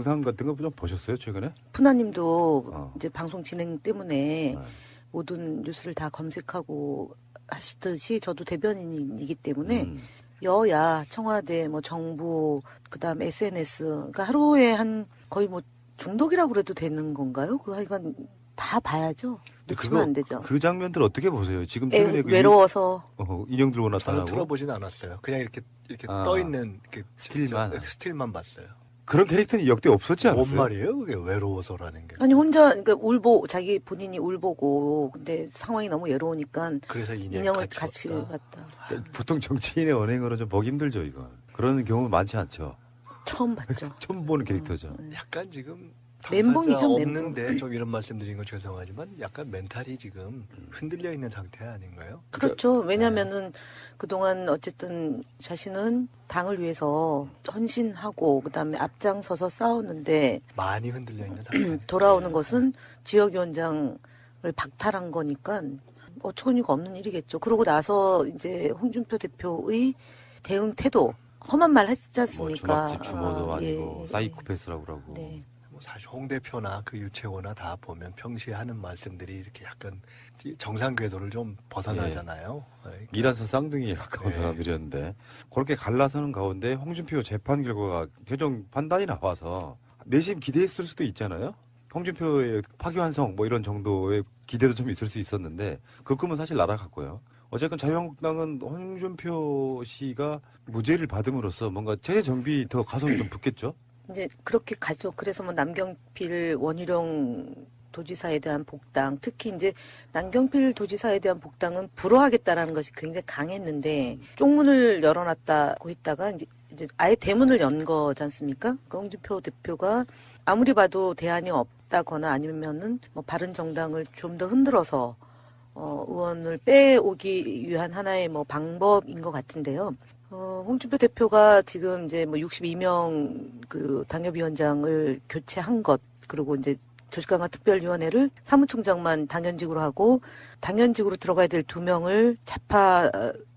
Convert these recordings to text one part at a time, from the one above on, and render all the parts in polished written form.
영상 같은 거 좀 보셨어요 최근에? 푸나님도 이제 방송 진행 때문에 모든 뉴스를 다 검색하고 하시듯이 저도 대변인이기 때문에 여야, 청와대, 뭐 정부, 그다음 SNS, 그러니까 하루에 한 거의 뭐 중독이라고 그래도 되는 건가요? 그 하여간 다 봐야죠. 놓치면 안 되죠. 그 장면들 어떻게 보세요? 지금 최근에 외로워서 인형 들고 나타나고. 저는 틀어보진 않았어요. 그냥 이렇게 떠 있는 스틸만 봤어요. 그런 캐릭터는 역대 없었지 않았어요? 뭔 말이에요? 그게 외로워서라는 게. 아니 혼자 그러니까 자기 본인이 울보고 근데 상황이 너무 외로우니까 그래서 인형을 같이 봤다. 그러니까 보통 정치인의 언행으로 좀 보기 힘들죠 이건. 그런 경우 많지 않죠. 처음 봤죠. 처음 보는 캐릭터죠. 약간 지금 멘붕이죠, 없는데 좀 이런 말씀드린 거 죄송하지만 약간 멘탈이 지금 흔들려 있는 상태 아닌가요? 그렇죠. 왜냐하면은 그동안 어쨌든 자신은 당을 위해서 헌신하고 그다음에 앞장서서 싸웠는데 많이 흔들려 있는 상태. 돌아오는 것은 지역위원장을 박탈한 거니까 어처구니가 없는 일이겠죠. 그러고 나서 이제 홍준표 대표의 대응 태도 험한 말 했지 않습니까? 주먹질 주모도 아니고 사이코패스라고 그러고. 네. 사실 홍 대표나 그 유채호나 다 보면 평시에 하는 말씀들이 이렇게 약간 정상 궤도를 좀 벗어나잖아요. 그러니까. 이란선 쌍둥이에 가까운 사람들이었는데 그렇게 갈라서는 가운데 홍준표 재판 결과가 최종 판단이 나와서 내심 기대했을 수도 있잖아요. 홍준표의 파기환송 뭐 이런 정도의 기대도 좀 있을 수 있었는데 그 꿈은 사실 날아갔고요. 어쨌든 자유한국당은 홍준표 씨가 무죄를 받음으로써 뭔가 체제 정비 더 가속이 좀 붙겠죠. 이제 그렇게 가죠. 그래서 뭐 남경필 원희룡 도지사에 대한 복당, 특히 이제 남경필 도지사에 대한 복당은 불허하겠다라는 것이 굉장히 강했는데 쪽문을 열어놨다고 했다가 이제 아예 대문을 연 거지 않습니까? 그 홍준표 대표가 아무리 봐도 대안이 없다거나 아니면은 뭐 바른정당을 좀 더 흔들어서 의원을 빼오기 위한 하나의 뭐 방법인 것 같은데요. 홍준표 대표가 지금 이제 뭐 62명 그 당협위원장을 교체한 것, 그리고 이제 조직강화 특별위원회를 사무총장만 당연직으로 하고 당연직으로 들어가야 될 2명을 좌파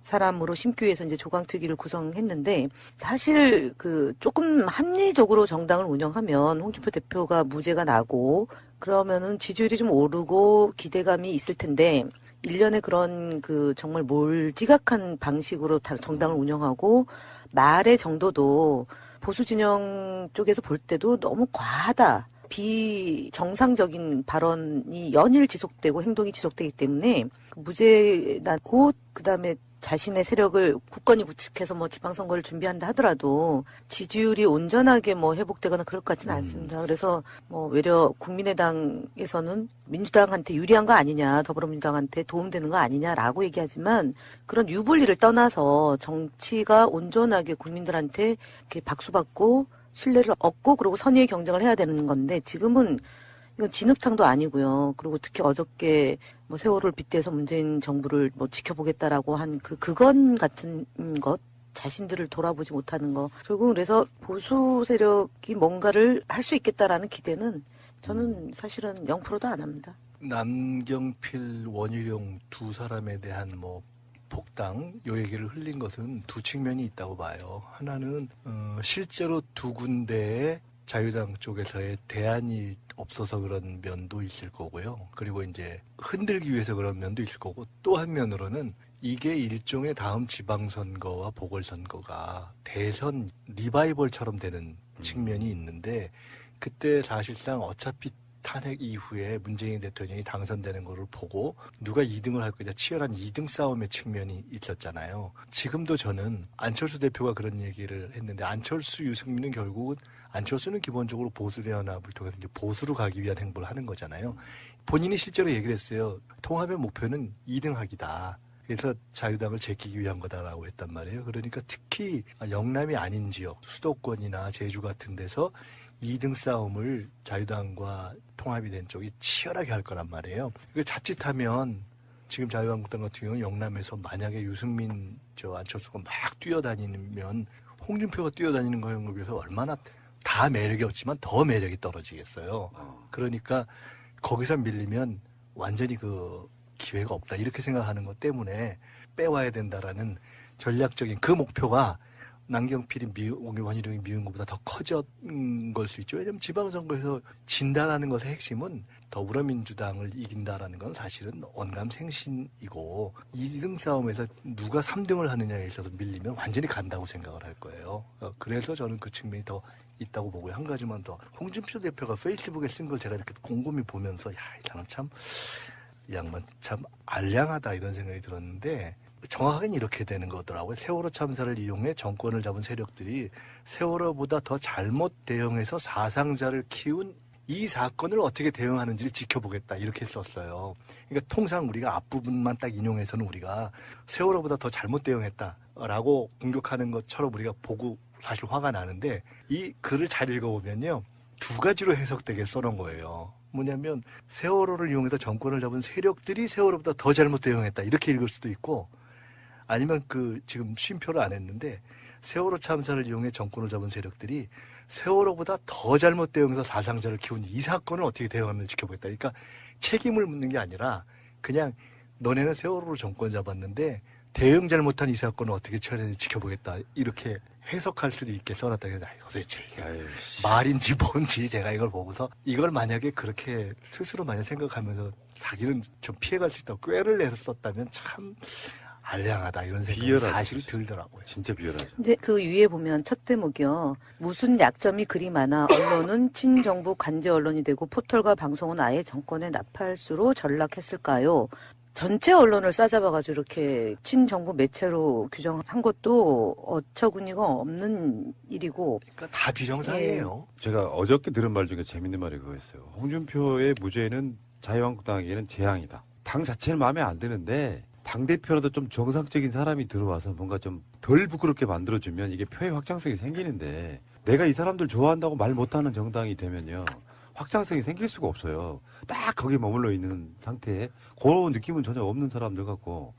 사람으로 심기 위해서 이제 조강특위를 구성했는데 사실 그 조금 합리적으로 정당을 운영하면 홍준표 대표가 무죄가 나고 그러면은 지지율이 좀 오르고 기대감이 있을 텐데 일련의 그런 그 정말 몰지각한 방식으로 정당을 운영하고 말의 정도도 보수 진영 쪽에서 볼 때도 너무 과하다. 비정상적인 발언이 연일 지속되고 행동이 지속되기 때문에 무죄 나고 그다음에 자신의 세력을 굳건히 구축해서 뭐 지방선거를 준비한다 하더라도 지지율이 온전하게 뭐 회복되거나 그럴 것 같지는 않습니다. 그래서 뭐 외려 국민의당에서는 민주당한테 유리한 거 아니냐, 더불어민주당한테 도움되는 거 아니냐라고 얘기하지만 그런 유불리를 떠나서 정치가 온전하게 국민들한테 이렇게 박수받고 신뢰를 얻고 그리고 선의의 경쟁을 해야 되는 건데 지금은 이건 진흙탕도 아니고요. 그리고 특히 어저께 뭐 세월호를 빗대서 문재인 정부를 뭐 지켜보겠다라고 한 그건 같은 것, 자신들을 돌아보지 못하는 거. 결국 그래서 보수 세력이 뭔가를 할 수 있겠다라는 기대는 저는 사실은 0%도 안 합니다. 남경필, 원희룡 두 사람에 대한 뭐 복당 요 얘기를 흘린 것은 두 측면이 있다고 봐요. 하나는 실제로 두 군데의 자유당 쪽에서의 대안이 없어서 그런 면도 있을 거고요. 그리고 이제 흔들기 위해서 그런 면도 있을 거고 또 한 면으로는 이게 일종의 다음 지방선거와 보궐선거가 대선 리바이벌처럼 되는 측면이 있는데 그때 사실상 어차피 탄핵 이후에 문재인 대통령이 당선되는 거를 보고 누가 2등을 할 거냐 치열한 2등 싸움의 측면이 있었잖아요. 지금도 저는 안철수 대표가 그런 얘기를 했는데 안철수, 유승민은 결국은 안철수는 기본적으로 보수대연합을 통해서 이제 보수로 가기 위한 행보를 하는 거잖아요. 본인이 실제로 얘기를 했어요. 통합의 목표는 2등 하기다. 그래서 자유당을 제끼기 위한 거다라고 했단 말이에요. 그러니까 특히 영남이 아닌 지역, 수도권이나 제주 같은 데서 2등 싸움을 자유당과 통합이 된 쪽이 치열하게 할 거란 말이에요. 자칫하면 지금 자유한국당 같은 경우는 영남에서 만약에 유승민, 안철수가 막 뛰어다니면 홍준표가 뛰어다니는 거에 비해서 얼마나 다 매력이 없지만 더 매력이 떨어지겠어요. 그러니까 거기서 밀리면 완전히 그 기회가 없다 이렇게 생각하는 것 때문에 빼와야 된다라는 전략적인 그 목표가 남경필이 원희룡이 미운 것보다 더 커진 걸 수 있죠. 왜냐하면 지방선거에서 진다라는 것의 핵심은 더불어민주당을 이긴다라는 건 사실은 언감생신이고 2등 싸움에서 누가 3등을 하느냐에 있어서 밀리면 완전히 간다고 생각을 할 거예요. 그래서 저는 그 측면이 더 있다고 보고요. 한 가지만 더. 홍준표 대표가 페이스북에 쓴 걸 제가 이렇게 곰곰이 보면서 이 사람 참, 이 양반 참 알량하다 이런 생각이 들었는데 정확하게 이렇게 되는 거더라고요. 세월호 참사를 이용해 정권을 잡은 세력들이 세월호보다 더 잘못 대응해서 사상자를 키운 이 사건을 어떻게 대응하는지를 지켜보겠다 이렇게 썼어요. 그러니까 통상 우리가 앞부분만 딱 인용해서는 우리가 세월호보다 더 잘못 대응했다라고 공격하는 것처럼 우리가 보고 사실 화가 나는데 이 글을 잘 읽어보면요. 두 가지로 해석되게 써놓은 거예요. 뭐냐면 세월호를 이용해서 정권을 잡은 세력들이 세월호보다 더 잘못 대응했다 이렇게 읽을 수도 있고 아니면 지금 쉼표를 안 했는데 세월호 참사를 이용해 정권을 잡은 세력들이 세월호보다 더 잘못 대응해서 사상자를 키운 이 사건을 어떻게 대응하는지 지켜보겠다. 그러니까 책임을 묻는 게 아니라 그냥 너네는 세월호로 정권 잡았는데 대응 잘못한 이 사건을 어떻게 처리하는지 지켜보겠다. 이렇게 해석할 수도 있게 써놨다. 그래서 도대체 이게 말인지 뭔지 제가 이걸 보고서 이걸 만약에 그렇게 스스로 만약 생각하면서 자기는 좀 피해갈 수 있다고 꾀를 내서 썼다면 참 알량하다 이런 생각이 사실 들더라고요. 진짜 비열하죠. 근데 그 위에 보면 첫 대목이요. 무슨 약점이 그리 많아 언론은 친정부 관제 언론이 되고 포털과 방송은 아예 정권의 나팔수로 전락했을까요? 전체 언론을 싸잡아가지고 이렇게 친정부 매체로 규정한 것도 어처구니가 없는 일이고. 그러니까 다 비정상이에요. 제가 어저께 들은 말 중에 재밌는 말이 그거였어요. 홍준표의 무죄는 자유한국당에게는 재앙이다. 당 자체는 마음에 안 드는데 당대표라도 좀 정상적인 사람이 들어와서 뭔가 좀 덜 부끄럽게 만들어주면 이게 표의 확장성이 생기는데 내가 이 사람들 좋아한다고 말 못하는 정당이 되면요. 확장성이 생길 수가 없어요. 딱 거기에 머물러 있는 상태에 그런 느낌은 전혀 없는 사람들 같고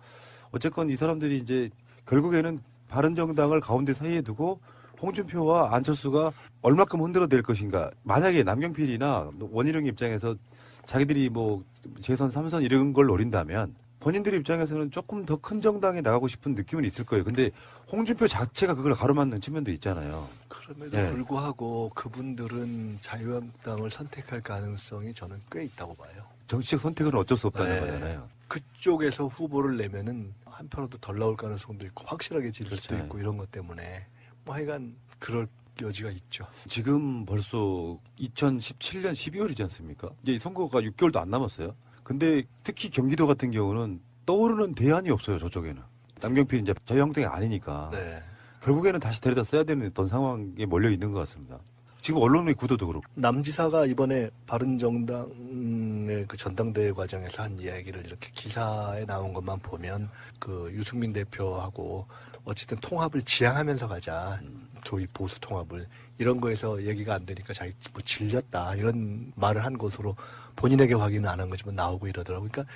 어쨌건 이 사람들이 이제 결국에는 바른정당을 가운데 사이에 두고 홍준표와 안철수가 얼마큼 흔들어댈 것인가. 만약에 남경필이나 원희룡 입장에서 자기들이 뭐 재선 3선 이런 걸 노린다면 본인들 입장에서는 조금 더 큰 정당에 나가고 싶은 느낌은 있을 거예요. 근데 홍준표 자체가 그걸 가로막는 측면도 있잖아요. 그럼에도 네. 불구하고 그분들은 자유한국당을 선택할 가능성이 저는 꽤 있다고 봐요. 정치적 선택은 어쩔 수 없다는 네. 거잖아요. 그쪽에서 후보를 내면은 한편으로도 덜 나올 가능성도 있고 확실하게 질 수도 그렇죠. 있고 이런 것 때문에 뭐 하여간 그럴 여지가 있죠. 지금 벌써 2017년 12월이지 않습니까? 이제 선거가 6개월도 안 남았어요. 근데 특히 경기도 같은 경우는 떠오르는 대안이 없어요, 저쪽에는. 남경필이 이제 자유한국당이 아니니까. 네. 결국에는 다시 데려다 써야 되는 어떤 상황에 몰려 있는 것 같습니다. 지금 언론의 구도도 그렇고. 남지사가 이번에 바른정당의 그 전당대회 과정에서 한 이야기를 이렇게 기사에 나온 것만 보면 그 유승민 대표하고 어쨌든 통합을 지향하면서 가자. 소위 보수 통합을. 이런 거에서 얘기가 안 되니까 자기 뭐 질렸다. 이런 말을 한 것으로 본인에게 확인은 안 한 거지만 나오고 이러더라고요. 그러니까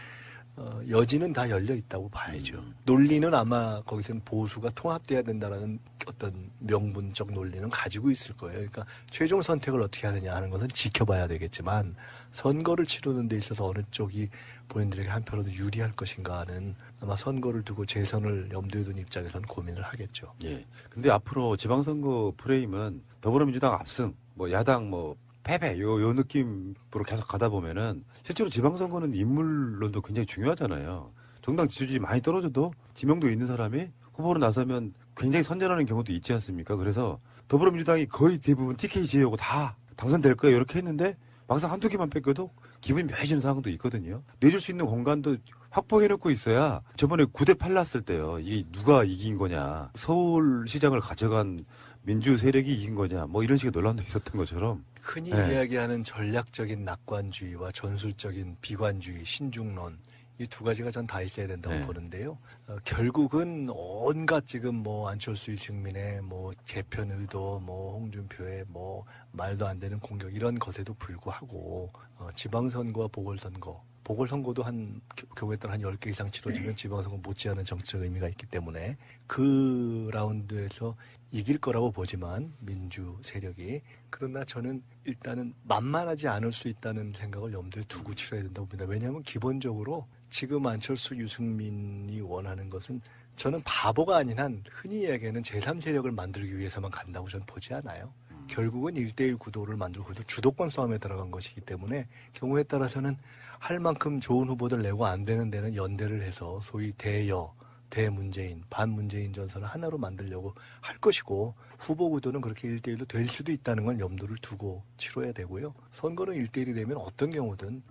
여지는 다 열려 있다고 봐야죠. 논리는 아마 거기서는 보수가 통합돼야 된다는 어떤 명분적 논리는 가지고 있을 거예요. 그러니까 최종 선택을 어떻게 하느냐 하는 것은 지켜봐야 되겠지만 선거를 치르는 데 있어서 어느 쪽이 본인들에게 한편으로도 유리할 것인가는 아마 선거를 두고 재선을 염두에 둔 입장에서는 고민을 하겠죠. 예. 근데 앞으로 지방선거 프레임은 더불어민주당 압승, 뭐 야당 뭐 패배 요 느낌으로 계속 가다 보면은 실제로 지방선거는 인물론도 굉장히 중요하잖아요. 정당 지지율이 많이 떨어져도 지명도 있는 사람이 후보로 나서면 굉장히 선전하는 경우도 있지 않습니까? 그래서 더불어민주당이 거의 대부분 TK 제외하고 다 당선될 거예요 이렇게 했는데 막상 한두 개만 뺏겨도 기분이 묘해지는 상황도 있거든요. 내줄 수 있는 공간도 확보해놓고 있어야 저번에 9대8 났을 때요. 이게 누가 이긴 거냐. 서울시장을 가져간 민주 세력이 이긴 거냐. 뭐 이런 식의 논란도 있었던 것처럼. 흔히 네. 이야기하는 전략적인 낙관주의와 전술적인 비관주의, 신중론 이 두 가지가 전 다 있어야 된다고 네. 보는데요. 결국은 온갖 지금 뭐 안철수, 이승민의 뭐 재편 의도, 뭐 홍준표의 뭐 말도 안 되는 공격 이런 것에도 불구하고 지방선거와 보궐선거도 경우에 따라 한 10개 이상 치러지면 지방선거 못지않은 정치적 의미가 있기 때문에 그 라운드에서 이길 거라고 보지만 민주 세력이 그러나 저는 일단은 만만하지 않을 수 있다는 생각을 염두에 두고 치러야 된다고 봅니다. 왜냐하면 기본적으로 지금 안철수, 유승민이 원하는 것은 저는 바보가 아닌 한 흔히 이야기하는 제3세력을 만들기 위해서만 간다고 저는 보지 않아요. 결국은 1대1 구도를 만들고 그래도 주도권 싸움에 들어간 것이기 때문에 경우에 따라서는 할 만큼 좋은 후보들 내고 안 되는 데는 연대를 해서 소위 대여, 대문재인, 반문재인 전선을 하나로 만들려고 할 것이고 후보 구도는 그렇게 1대1로 될 수도 있다는 걸 염두를 두고 치러야 되고요. 선거는 1대1이 되면 어떤 경우든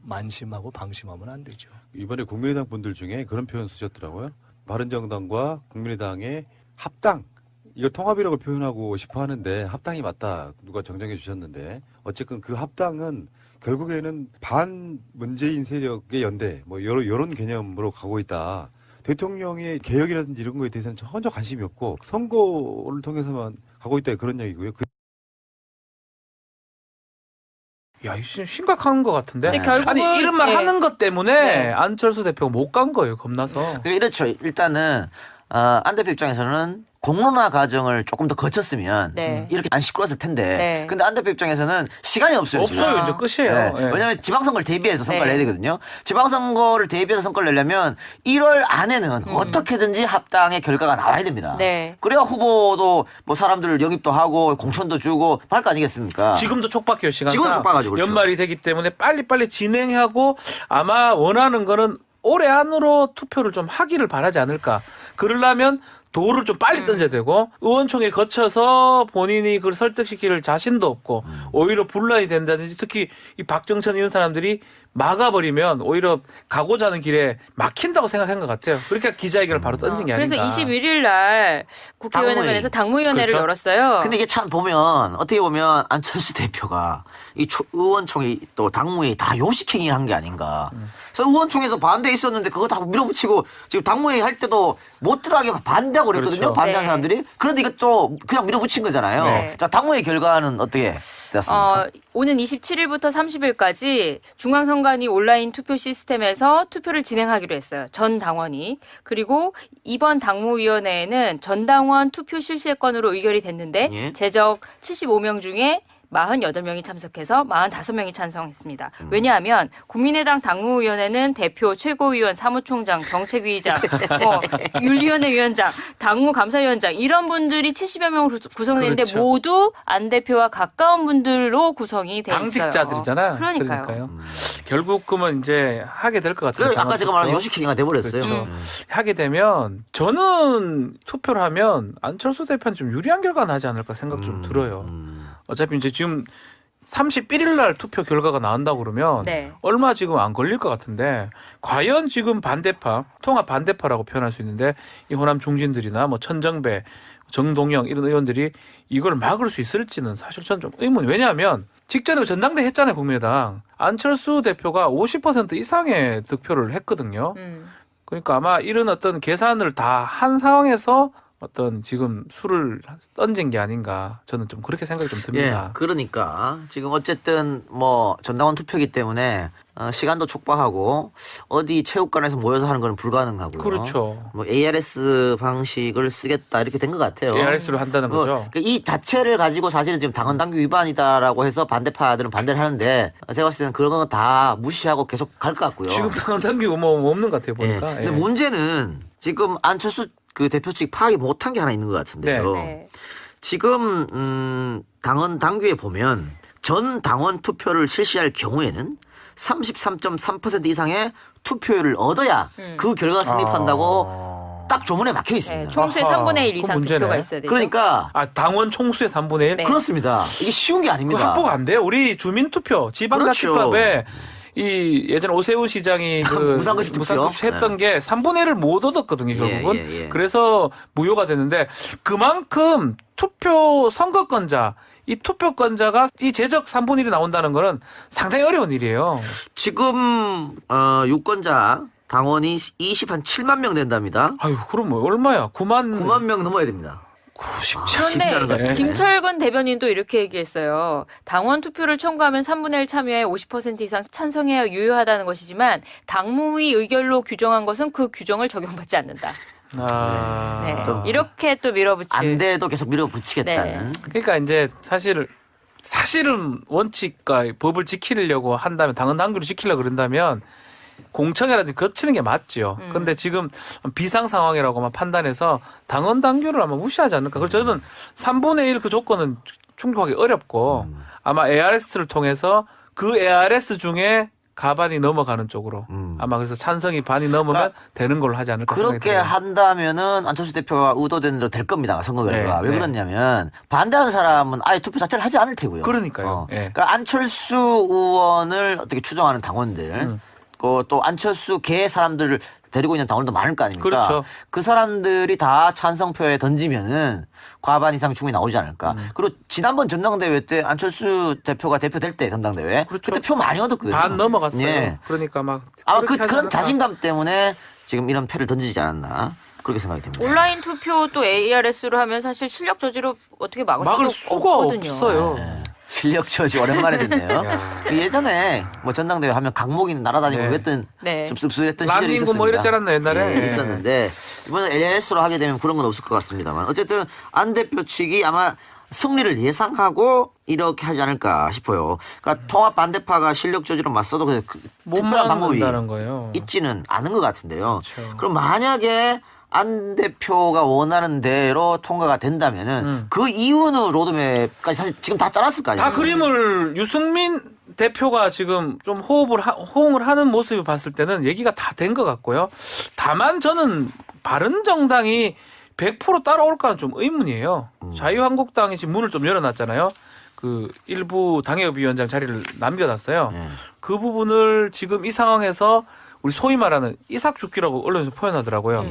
만심하고 방심하면 안 되죠. 이번에 국민의당 분들 중에 그런 표현 쓰셨더라고요. 바른정당과 국민의당의 합당. 이걸 통합이라고 표현하고 싶어 하는데 합당이 맞다. 누가 정정해 주셨는데 어쨌든 그 합당은 결국에는 반문재인 세력의 연대 뭐 이런 개념으로 가고 있다. 대통령의 개혁이라든지 이런 거에 대해서는 전혀 관심이 없고 선거를 통해서만 가고 있다 그런 얘기고요. 야, 이거 진짜 심각한 것 같은데. 근데 결국은 아니 이런 말 예. 하는 것 때문에 네. 안철수 대표가 못 간 거예요. 겁나서. 이렇죠. 일단은 안 대표 입장에서는 공론화 과정을 조금 더 거쳤으면 네. 이렇게 안 시끄러웠을 텐데. 네. 근데 안 대표 입장에서는 시간이 없어요. 지금. 없어요. 이제 끝이에요. 네. 예. 왜냐하면 지방선거를 대비해서 성과를 네. 내야 되거든요. 지방선거를 대비해서 성과를 내려면 1월 안에는 어떻게든지 합당의 결과가 나와야 됩니다. 네. 그래야 후보도 뭐 사람들 영입도 하고 공천도 주고 할 거 아니겠습니까? 지금도 촉박해요 시간상. 지금도 촉박하죠, 그렇죠. 연말이 되기 때문에 빨리빨리 진행하고 아마 원하는 거는 올해 안으로 투표를 좀 하기를 바라지 않을까. 그러려면 도를 좀 빨리 던져야 되고 의원총회 거쳐서 본인이 그걸 설득시킬 자신도 없고 오히려 분란이 된다든지 특히 이 박정천 이런 사람들이 막아버리면 오히려 가고자 하는 길에 막힌다고 생각한 것 같아요. 그러니까 기자회견을 바로 던진 게 아닌가. 그래서 21일 날 국회의원회관에서 당무위원회를 그렇죠. 열었어요. 근데 이게 참 보면 어떻게 보면 안철수 대표가 이 의원총회 또 당무회의 다 요식행위 한 게 아닌가. 그래서 의원총회에서 반대 있었는데 그거 다 밀어붙이고 지금 당무회의 할 때도 못 들어가게 반대하고 그랬거든요. 그렇죠. 반대한 네. 사람들이. 그런데 이것도 그냥 밀어붙인 거잖아요. 네. 자, 당무회의 결과는 어떻게 되었습니까? 오는 27일부터 30일까지 중앙선관위 온라인 투표 시스템에서 투표를 진행하기로 했어요. 전 당원이. 그리고 이번 당무위원회에는 전 당원 투표 실시의 건으로 의결이 됐는데 예. 제적 75명 중에 48명이 참석해서 45명이 찬성했습니다. 왜냐하면 국민의당 당무위원회는 대표, 최고위원, 사무총장, 정책위의장, 윤리위원회 위원장, 당무감사위원장 이런 분들이 70여 명으로 구성되는데 그렇죠. 모두 안 대표와 가까운 분들로 구성이 돼 있어요. 당직자들이잖아요. 그러니까요. 결국 그러면 이제 하게 될 것 같아요. 아까 제가 말한 당헌 요식행위가 돼버렸어요. 그렇죠. 하게 되면 저는 투표를 하면 안철수 대표는 좀 유리한 결과가 나지 않을까 생각 좀 들어요. 어차피 이제 지금 31일 날 투표 결과가 나온다고 그러면 네. 얼마 지금 안 걸릴 것 같은데 과연 지금 반대파, 통합 반대파라고 표현할 수 있는데 이 호남 중진들이나 뭐 천정배, 정동영 이런 의원들이 이걸 막을 수 있을지는 사실 저는 좀 의문. 왜냐하면 직전에 전당대 했잖아요, 국민의당. 안철수 대표가 50% 이상의 득표를 했거든요. 그러니까 아마 이런 어떤 계산을 다 한 상황에서 어떤 지금 수를 던진 게 아닌가 저는 좀 그렇게 생각이 좀 듭니다. 예, 그러니까 지금 어쨌든 뭐 전당원 투표기 때문에 시간도 촉박하고 어디 체육관에서 모여서 하는 건 불가능하고요. 그렇죠. 뭐 ARS 방식을 쓰겠다 이렇게 된 것 같아요. ARS로 한다는 거죠. 이 자체를 가지고 사실은 지금 당헌 당규 위반이다라고 해서 반대파들은 반대를 하는데 제가 봤을 때는 그런 건 다 무시하고 계속 갈 것 같고요. 지금 당헌 당규가 뭐 없는 것 같아요 보니까. 예. 근데 문제는 지금 안철수 그 대표 측이 파악이 못한 게 하나 있는 것 같은데요. 네. 지금 당헌 당규에 보면 전 당원 투표를 실시할 경우에는 33.3% 이상의 투표율을 얻어야 그 결과가 성립한다고 딱 조문에 막혀 있습니다. 네, 총수의 아하, 3분의 1 그건 이상 문제네. 투표가 있어야 되죠. 그러니까 아 당원 총수의 3분의 1? 네. 그렇습니다. 이게 쉬운 게 그 아닙니다. 확보가 안 돼요. 우리 주민투표 지방자치법에 이 예전에 오세훈 시장이 그 무상급식 투표? 했던 게 3분의 1을 못 얻었거든요, 결국은. 예. 그래서 무효가 됐는데 그만큼 투표 선거권자 이 투표권자가 이 제적 3분의 1이 나온다는 거는 상당히 어려운 일이에요. 지금 유권자 당원이 27만 명 된답니다. 아유, 그럼 뭐 얼마야? 9만 명 넘어야 됩니다. 쉽지 않네. 쉽지 않은 것 같은데. 김철근 대변인도 이렇게 얘기했어요. 당원 투표를 청구하면 3분의 1 참여에 50% 이상 찬성해야 유효하다는 것이지만 당무위 의결로 규정한 것은 그 규정을 적용받지 않는다. 아. 네. 이렇게 또 밀어붙일. 안 돼도 계속 밀어붙이겠다는. 그러니까 이제 사실은 원칙과 법을 지키려고 한다면 당헌 당규를 지키려고 그런다면 공청회라든지 거치는 게 맞죠. 근데 지금 비상 상황이라고만 판단해서 당원 당규를 아마 무시하지 않을까. 그래서 저는 3분의 1 그 조건은 충족하기 어렵고 아마 ARS를 통해서 그 ARS 중에 가반이 넘어가는 쪽으로 아마 그래서 찬성이 반이 넘으면 그러니까 되는 걸로 하지 않을까 생각이 그렇게 들어요. 한다면은 안철수 대표가 의도된 대로 될 겁니다. 선거 결과. 네, 왜 네. 그러냐면 반대하는 사람은 아예 투표 자체를 하지 않을 테고요. 그러니까요. 예. 그러니까 안철수 의원을 어떻게 추정하는 당원들, 또 안철수 계 사람들을 데리고 있는 당원도 많을 거 아닙니까? 그렇죠. 그 사람들이 다 찬성표에 던지면은 과반 이상 충분히 나오지 않을까. 그리고 지난번 전당대회 때 안철수 대표가 대표될 때 전당대회 그렇죠. 그때 표 많이 얻었거든요. 반 넘어갔어요. 예. 그러니까 막 아마 그렇게 하지 그런 않을까. 자신감 때문에 지금 이런 표를 던지지 않았나 그렇게 생각이 됩니다. 온라인 투표 또 ARS로 하면 사실 실력 저지로 어떻게 막을 수가 수가 없거든요. 없어요. 실력 저지 오랜만에 듣네요. 예전에 뭐 전당대회 하면 강목이 날아다니고 네. 그랬던 네. 좀 씁쓸했던 시절이 란닝구 있었습니다. 뭐 이랬지 않았나, 옛날에? 예, 있었는데 이번에 ARS로 하게 되면 그런 건 없을 것 같습니다만 어쨌든 안 대표 측이 아마 승리를 예상하고 이렇게 하지 않을까 싶어요. 그러니까 통합 반대파가 실력 저지로 맞서도 그 못 특별한 방법이 막는다는 거예요. 있지는 않은 것 같은데요. 그렇죠. 그럼 만약에 안 대표가 원하는 대로 통과가 된다면은 그 이유는 로드맵까지 사실 지금 다 짜놨을 거 아니에요. 다 그림을 유승민 대표가 지금 좀 호응을 하는 모습을 봤을 때는 얘기가 다 된 것 같고요. 다만 저는 바른정당이 100% 따라올까는 좀 의문이에요. 자유한국당이 지금 문을 좀 열어놨잖아요. 그 일부 당협위원장 자리를 남겨놨어요. 네. 그 부분을 지금 이 상황에서 우리 소위 말하는 이삭죽기라고 언론에서 표현하더라고요.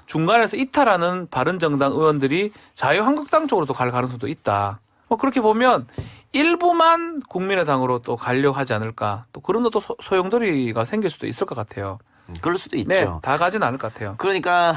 중간에서 이탈하는 바른정당 의원들이 자유한국당 쪽으로도 갈 가능성도 있다. 뭐 그렇게 보면 일부만 국민의당으로 또 가려고 하지 않을까. 또 그런 또 소용돌이가 생길 수도 있을 것 같아요. 그럴 수도 있죠. 네, 다 가지는 않을 것 같아요. 그러니까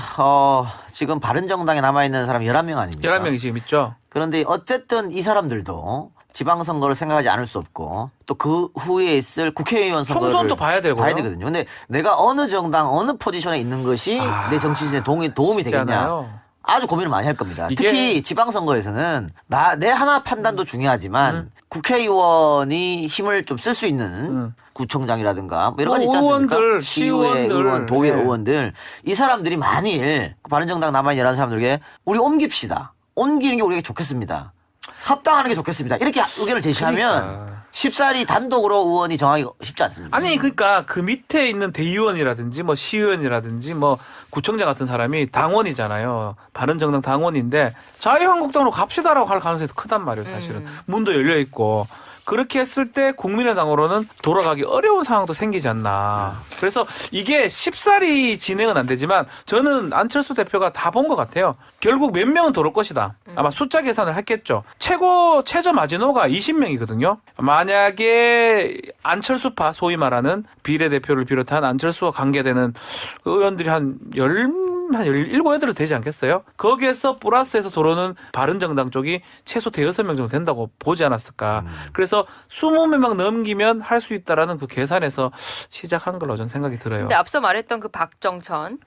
지금 바른정당에 남아있는 사람 11명 아닙니까? 11명이 지금 있죠. 그런데 어쨌든 이 사람들도 지방선거를 생각하지 않을 수 없고 또 그 후에 있을 국회의원 선거를 총선도 봐야 되고요. 봐야 되거든요. 근데 내가 어느 정당 어느 포지션에 있는 것이 내 정치 진에 도움이 쉽지 되겠냐. 않아요. 아주 고민을 많이 할 겁니다. 이게- 특히 지방선거에서는 내 하나 판단도 중요하지만 국회의원이 힘을 좀 쓸 수 있는 구청장이라든가 뭐 여러 가지 있지 않습니까? 의원들, 시의회 시의원들. 의원, 도의 네. 의원들 이 사람들이 만일 바른정당 남아있는 11 사람들에게 우리 옮깁시다. 옮기는 게 우리에게 좋겠습니다. 합당하는 게 좋겠습니다. 이렇게 의견을 제시하면 그러니까. 쉽사리 단독으로 의원이 정하기 쉽지 않습니다. 아니 그러니까 그 밑에 있는 대의원이라든지 뭐 시의원이라든지 뭐 구청장 같은 사람이 당원이잖아요. 바른정당 당원인데 자유한국당으로 갑시다라고 할 가능성이 더 크단 말이에요. 사실은 문도 열려 있고 그렇게 했을 때 국민의당으로는 돌아가기 어려운 상황도 생기지 않나. 그래서 이게 쉽사리 진행은 안 되지만 저는 안철수 대표가 다 본 것 같아요. 결국 몇 명은 돌을 것이다. 아마 숫자 계산을 했겠죠. 최저 마지노가 20명이거든요. 만약에 안철수파 소위 말하는 비례대표를 비롯한 안철수와 관계되는 의원들이 한 17, 8들 되지 않겠어요? 거기에서 플러스해서 들어오는 바른정당 쪽이 최소 6명 정도 된다고 보지 않았을까. 그래서 20명 넘기면 할 수 있다라는 그 계산에서 시작한 걸로 저는 생각이 들어요. 근데 앞서 말했던 그 박정천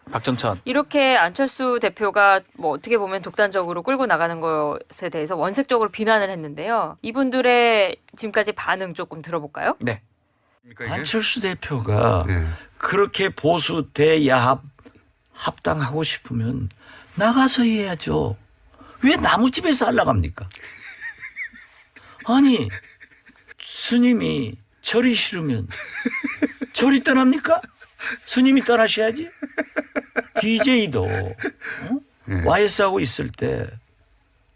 이렇게 안철수 대표가 뭐 어떻게 보면 독단적으로 끌고 나가는 것에 대해서 원색적으로 비난을 했는데요. 이분들의 지금까지 반응 조금 들어볼까요? 네. 안철수 대표가 네. 그렇게 보수 대야합 합당하고 싶으면 나가서 해야죠. 왜 나무집에서 하려갑니까? 아니 스님이 절이 싫으면 절이 떠납니까? 스님이 떠나셔야지. DJ도 YS하고 있을 때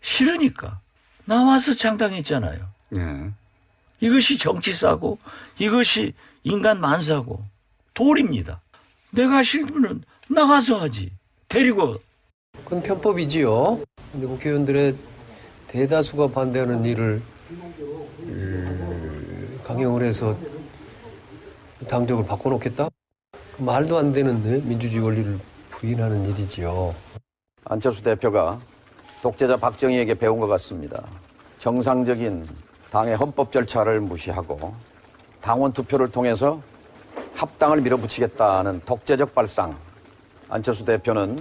싫으니까 나와서 창당했잖아요. 예. 이것이 정치사고 이것이 인간 만사고 도리입니다. 내가 싫으면 나가서 하지. 데리고. 그건 편법이지요. 근데 국회의원들의 대다수가 반대하는 일을 강행을 해서 당적을 바꿔놓겠다? 말도 안 되는 민주주의 원리를 부인하는 일이지요. 안철수 대표가 독재자 박정희에게 배운 것 같습니다. 정상적인 당의 헌법 절차를 무시하고 당원 투표를 통해서 합당을 밀어붙이겠다는 독재적 발상. 안철수 대표는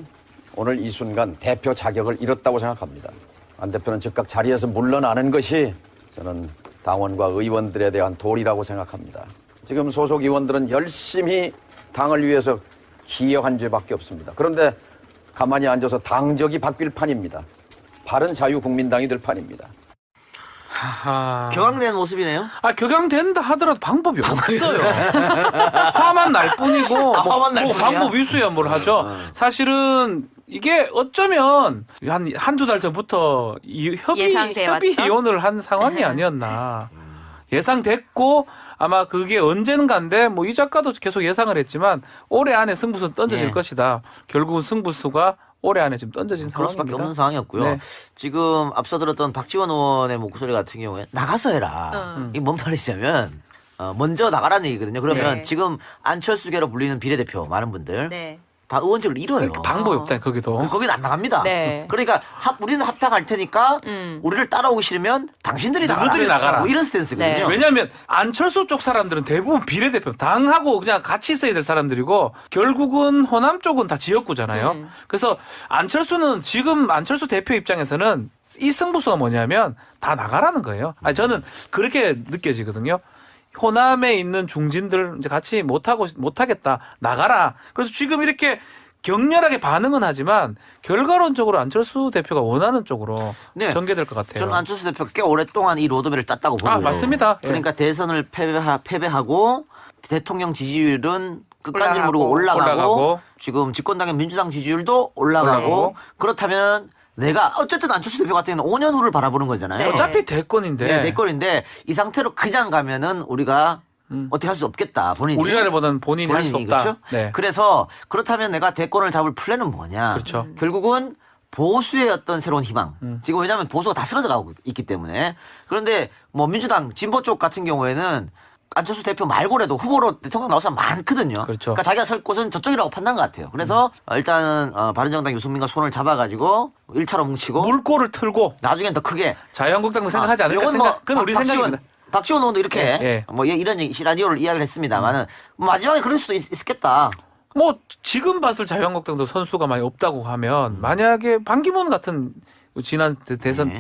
오늘 이 순간 대표 자격을 잃었다고 생각합니다. 안 대표는 즉각 자리에서 물러나는 것이 저는 당원과 의원들에 대한 도리라고 생각합니다. 지금 소속 의원들은 열심히 당을 위해서 기여한 죄밖에 없습니다. 그런데 가만히 앉아서 당적이 바뀔 판입니다. 바른자유국민당이 될 판입니다. 하하. 격앙된 모습이네요. 격양된다 하더라도 방법이 없어요. 화만 날 뿐이고 뭐, 화만 날 뿐이야? 방법 있어야 뭘 하죠. 사실은 이게 어쩌면 한두 달 전부터 이 예상돼 협의 왔죠? 이혼을 한 상황이 아니었나. 예상됐고 아마 그게 언젠가인데 뭐 이 작가도 계속 예상을 했지만 올해 안에 승부수는 던져질 예. 것이다. 결국은 승부수가 올해 안에 지금 던져진 그럴 수밖에 상황입니다. 없는 상황이었고요. 네. 지금 앞서 들었던 박지원 의원의 목소리 같은 경우에 나가서 해라. 이게 뭔 말이냐면 먼저 나가라는 얘기거든요. 그러면 네. 지금 안철수계로 불리는 비례대표 많은 분들 네. 다 의원직을 잃어요. 방법이 없다 거기도. 거기는 안 나갑니다. 네. 그러니까 우리는 합당할 테니까 우리를 따라오기 싫으면 당신들이 나가라. 너희들이 나가라. 뭐 이런 스탠스거든요. 네. 왜냐하면 안철수 쪽 사람들은 대부분 비례대표 당하고 그냥 같이 있어야 될 사람들이고 결국은 호남 쪽은 다 지역구잖아요. 그래서 안철수는 지금 안철수 대표 입장에서는 이 승부수가 뭐냐면 다 나가라는 거예요. 아니, 저는 그렇게 느껴지거든요. 호남에 있는 중진들 이제 같이 못하겠다 나가라. 그래서 지금 이렇게 격렬하게 반응은 하지만 결과론적으로 안철수 대표가 원하는 쪽으로 네. 전개될 것 같아요. 저는 안철수 대표가 꽤 오랫동안 이 로드맵을 짰다고 보고요. 맞습니다. 예. 그러니까 대선을 패배하고 대통령 지지율은 끝까지 올라가고, 모르고 올라가고 올라가고. 지금 집권당의 민주당 지지율도 올라가고 올라가고. 그렇다면 내가 어쨌든 안철수 대표 같은 경우는 5년 후를 바라보는 거잖아요. 네. 어차피 대권인데 네, 대권인데 이 상태로 그냥 가면은 우리가 어떻게 할 수 없겠다. 본인이. 우리라기보다는 본인이 할 수 없다. 그렇죠? 네. 그래서 그렇다면 내가 대권을 잡을 플랜은 뭐냐. 그렇죠. 결국은 보수의 어떤 새로운 희망. 지금 왜냐하면 보수가 다 쓰러져 가고 있기 때문에. 그런데 뭐 민주당 진보 쪽 같은 경우에는 안철수 대표 말고라도 후보로 대통령 나올 사람 많거든요. 그렇죠. 그러니까 자기가 설 곳은 저쪽이라고 판단한 것 같아요. 그래서 일단은 바른정당 유승민과 손을 잡아가지고 1차로 뭉치고 물꼬를 틀고 나중엔 더 크게 자유한국당도 생각하지 않을까 요건 생각. 그건 우리 생각입니다. 박지원 의원도 이렇게 예. 뭐 이런 시나리오를 이야기를 했습니다만은 마지막에 그럴 수도 있겠다. 뭐 지금 봤을 자유한국당도 선수가 많이 없다고 하면 만약에 반기문 같은 지난 대선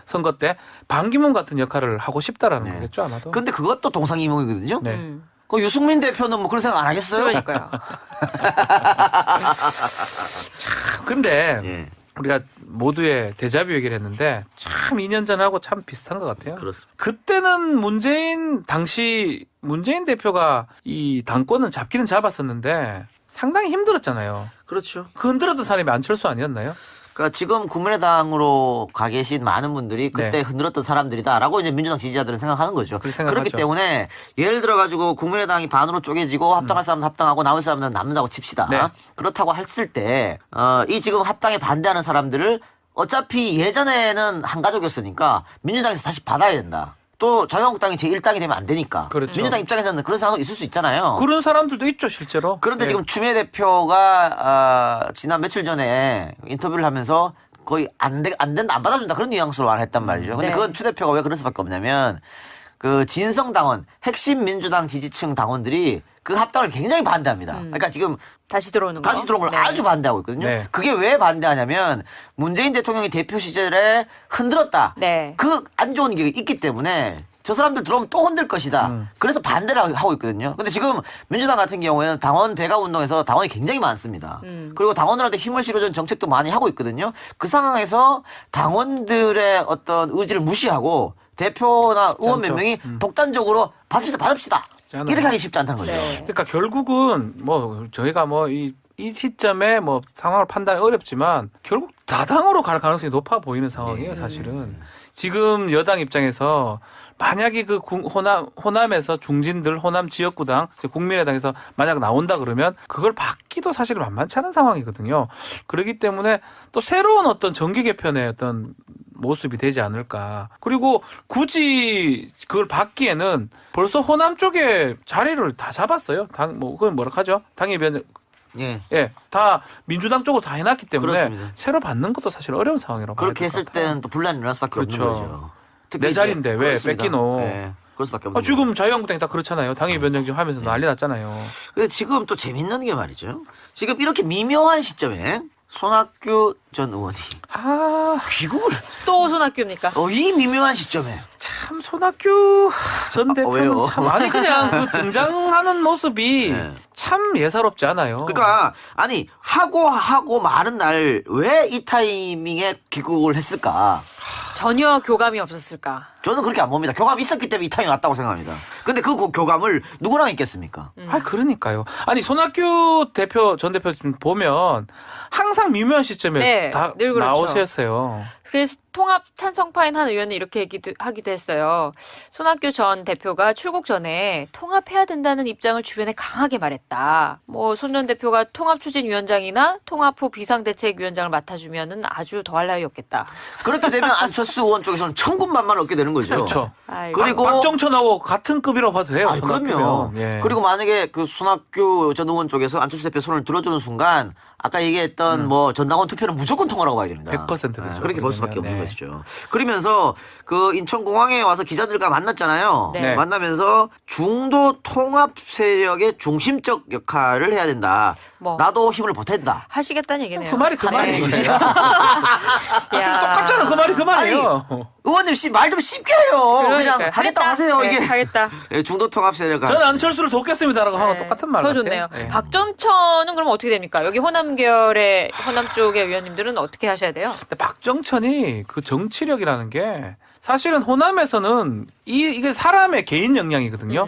선거 때 반기문 같은 역할을 하고 싶다라는 거겠죠 아마도. 근데 그것도 동상이몽이거든요. 네. 그 유승민 대표는 뭐 그런 생각 안 하겠어요? 그러니까요. 근데 예. 우리가 모두의 데자뷰 얘기를 했는데 참 2년 전하고 참 비슷한 것 같아요. 그렇습니다. 그때는 당시 문재인 대표가 이 당권은 잡기는 잡았었는데 상당히 힘들었잖아요. 그렇죠. 그 흔들었던 사람이 안철수 아니었나요? 그러니까 지금 국민의당으로 가 계신 많은 분들이 그때 네. 흔들었던 사람들이다라고 이제 민주당 지지자들은 생각하는 거죠. 그렇게 생각하죠. 그렇기 때문에 예를 들어 가지고 국민의당이 반으로 쪼개지고 합당할 사람은 합당하고 남은 사람은 남는다고 칩시다. 네. 그렇다고 했을 때 이 지금 합당에 반대하는 사람들을 어차피 예전에는 한 가족이었으니까 민주당에서 다시 받아야 된다. 또 자유한국당이 제1당이 되면 안 되니까. 그렇죠. 민주당 입장에서는 그런 상황도 있을 수 있잖아요. 그런 사람들도 있죠 실제로. 그런데 예. 지금 추미애 대표가 지난 며칠 전에 인터뷰를 하면서 거의 안 된다, 안 받아준다 그런 뉘앙스로 말했단 말이죠. 근데 네. 그건 추 대표가 왜 그럴 수밖에 없냐면 그 진성당원, 핵심 민주당 지지층 당원들이 그 합당을 굉장히 반대합니다. 그러니까 지금 다시 들어오는 거. 다시 들어온 걸 네. 아주 반대하고 있거든요. 네. 그게 왜 반대하냐면 문재인 대통령이 대표 시절에 흔들었다. 네. 그 안 좋은 게 있기 때문에 저 사람들 들어오면 또 흔들 것이다. 그래서 반대를 하고 있거든요. 근데 지금 민주당 같은 경우에는 당원 배가 운동에서 당원이 굉장히 많습니다. 그리고 당원들한테 힘을 실어주는 정책도 많이 하고 있거든요. 그 상황에서 당원들의 어떤 의지를 무시하고 대표나 의원 몇 않죠. 명이 독단적으로 받읍시다. 않아요. 이렇게 하기 쉽지 않다는 거죠. 네. 그러니까 결국은 뭐 저희가 뭐 이 시점에 뭐 상황을 판단이 어렵지만 결국 다당으로 갈 가능성이 높아 보이는 상황이에요, 사실은. 지금 여당 입장에서 만약에 그 호남에서 중진들 호남 지역구당 국민의당에서 만약 나온다 그러면 그걸 받기도 사실 만만치 않은 상황이거든요. 그렇기 때문에 또 새로운 어떤 정계 개편의 어떤 모습이 되지 않을까. 그리고 굳이 그걸 받기에는 벌써 호남 쪽에 자리를 다 잡았어요. 그건 뭐라 하죠? 당협위원 예. 예, 다 민주당 쪽으로 다 해놨기 때문에 그렇습니다. 새로 받는 것도 사실 어려운 상황이라고 봐야 그렇게 될것 했을 같아요. 때는 또 분란이 일어날 수밖에 그렇죠. 없는 거죠. 특히 내 이제 자리인데 왜 그렇습니다. 뺏기노? 네, 그럴 수밖에 없는 거죠. 지금 자유한국당이 다 그렇잖아요. 당협위원장 지금 하면서 난리 났잖아요. 근데 지금 또 재밌는 게 말이죠. 지금 이렇게 미묘한 시점에 손학규 전 의원이 귀국을 또 손학규입니까? 이 미묘한 시점에 참 손학규 전 대표는 왜요? 참 아니 그냥 그 등장하는 모습이 네. 참 예사롭지 않아요. 그러니까 아니 하고 많은 날 왜 이 타이밍에 귀국을 했을까? 전혀 교감이 없었을까? 저는 그렇게 안 봅니다. 교감이 있었기 때문에 이 타이밍 왔다고 생각합니다. 근데 그 교감을 누구랑 있겠습니까? 아 그러니까요. 아니 손학규 대표 전 대표 좀 보면 항상 미묘한 시점에 네, 다 늘 그렇죠. 나오셨어요. 그래서 통합 찬성파인 한 의원은 이렇게 하기도 했어요. 손학규 전 대표가 출국 전에 통합해야 된다는 입장을 주변에 강하게 말했다. 뭐 손 전 대표가 통합추진위원장이나 통합 후 비상대책위원장을 맡아주면은 아주 더할 나위 없겠다. 그렇게 되면 안철수 의원 쪽에서는 천군만마를 얻게 되는 거죠. 그렇죠. 아이고. 그리고 박정천하고 같은 급이라고 봐도 돼요. 아니, 그럼요. 손학규면. 예. 그리고 만약에 그 손학규 전 의원 쪽에서 안철수 대표 손을 들어주는 순간 아까 얘기했던 뭐 전당원 투표는 무조건 통과라고 봐야 됩니다. 100% 되죠. 그렇게 볼 수밖에 그러면, 없는 네. 것이죠. 그러면서 그 인천공항에 와서 기자들과 만났잖아요. 네. 만나면서 중도 통합 세력의 중심적 역할을 해야 된다. 뭐. 나도 힘을 보탠다. 하시겠다는 얘기네요. 그 말이 그 네. 말이에요. 야. 똑같잖아. 그 말이 그 말이에요. 의원님 말 좀 쉽게 해요. 그냥 그러니까요. 하겠다고 하세요. 네, 이게 하겠다. 예, 중도 통합 세력을 저는 안철수를 돕겠습니다라고 하고 네. 똑같은 말 더 같아요. 좋네요. 예. 박정천은 그럼 어떻게 됩니까? 여기 호남 쪽의 의원님들은 어떻게 하셔야 돼요? 근데 박정천이 그 정치력이라는 게 사실은 호남에서는 이게 사람의 개인 역량이거든요.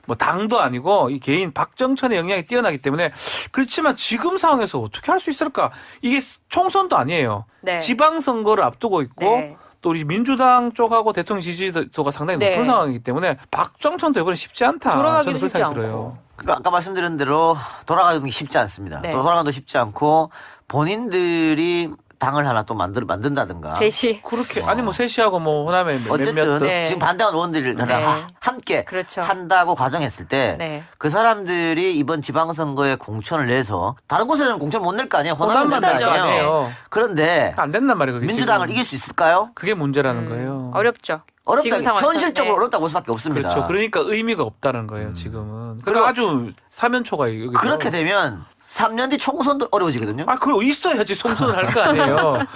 뭐 당도 아니고 이 개인 박정천의 역량이 뛰어나기 때문에 그렇지만 지금 상황에서 어떻게 할 수 있을까? 이게 총선도 아니에요. 네. 지방선거를 앞두고 있고 네. 또 우리 민주당 쪽하고 대통령 지지도가 상당히 네. 높은 상황이기 때문에 박정천도 이번에 쉽지 않다. 돌아가기도 저는 그렇게 쉽지 생각이 들어요. 않고. 그러니까 아까 말씀드린 대로 돌아가는 게 쉽지 않습니다. 네. 또 돌아가도 쉽지 않고 본인들이 당을 하나 또 만든다든가. 셋이. 그렇게 아니 뭐 셋이하고 뭐 호남에 어쨌든 몇몇 네. 지금 반대하는 의원들이 네. 함께 그렇죠. 한다고 가정했을 때 그 네. 사람들이 이번 지방선거에 공천을 내서 다른 곳에는 공천 못 낼 거 아니에요. 호남은 호남만 낸다 된다죠. 아니에요. 아니에요. 그런데 안 된단 말이에요. 그게 민주당을 지금. 이길 수 있을까요? 그게 문제라는 거예요. 어렵죠. 지금 어렵다. 상황에서. 현실적으로 네. 어렵다고 볼 수밖에 없습니다. 그렇죠. 그러니까 의미가 없다는 거예요. 지금은. 그리고 그리고 아주 사면초가 여기서. 그렇게 되면 3년 뒤 총선도 어려워지거든요. 아, 그거 있어야지 총선을 할 거 아니에요.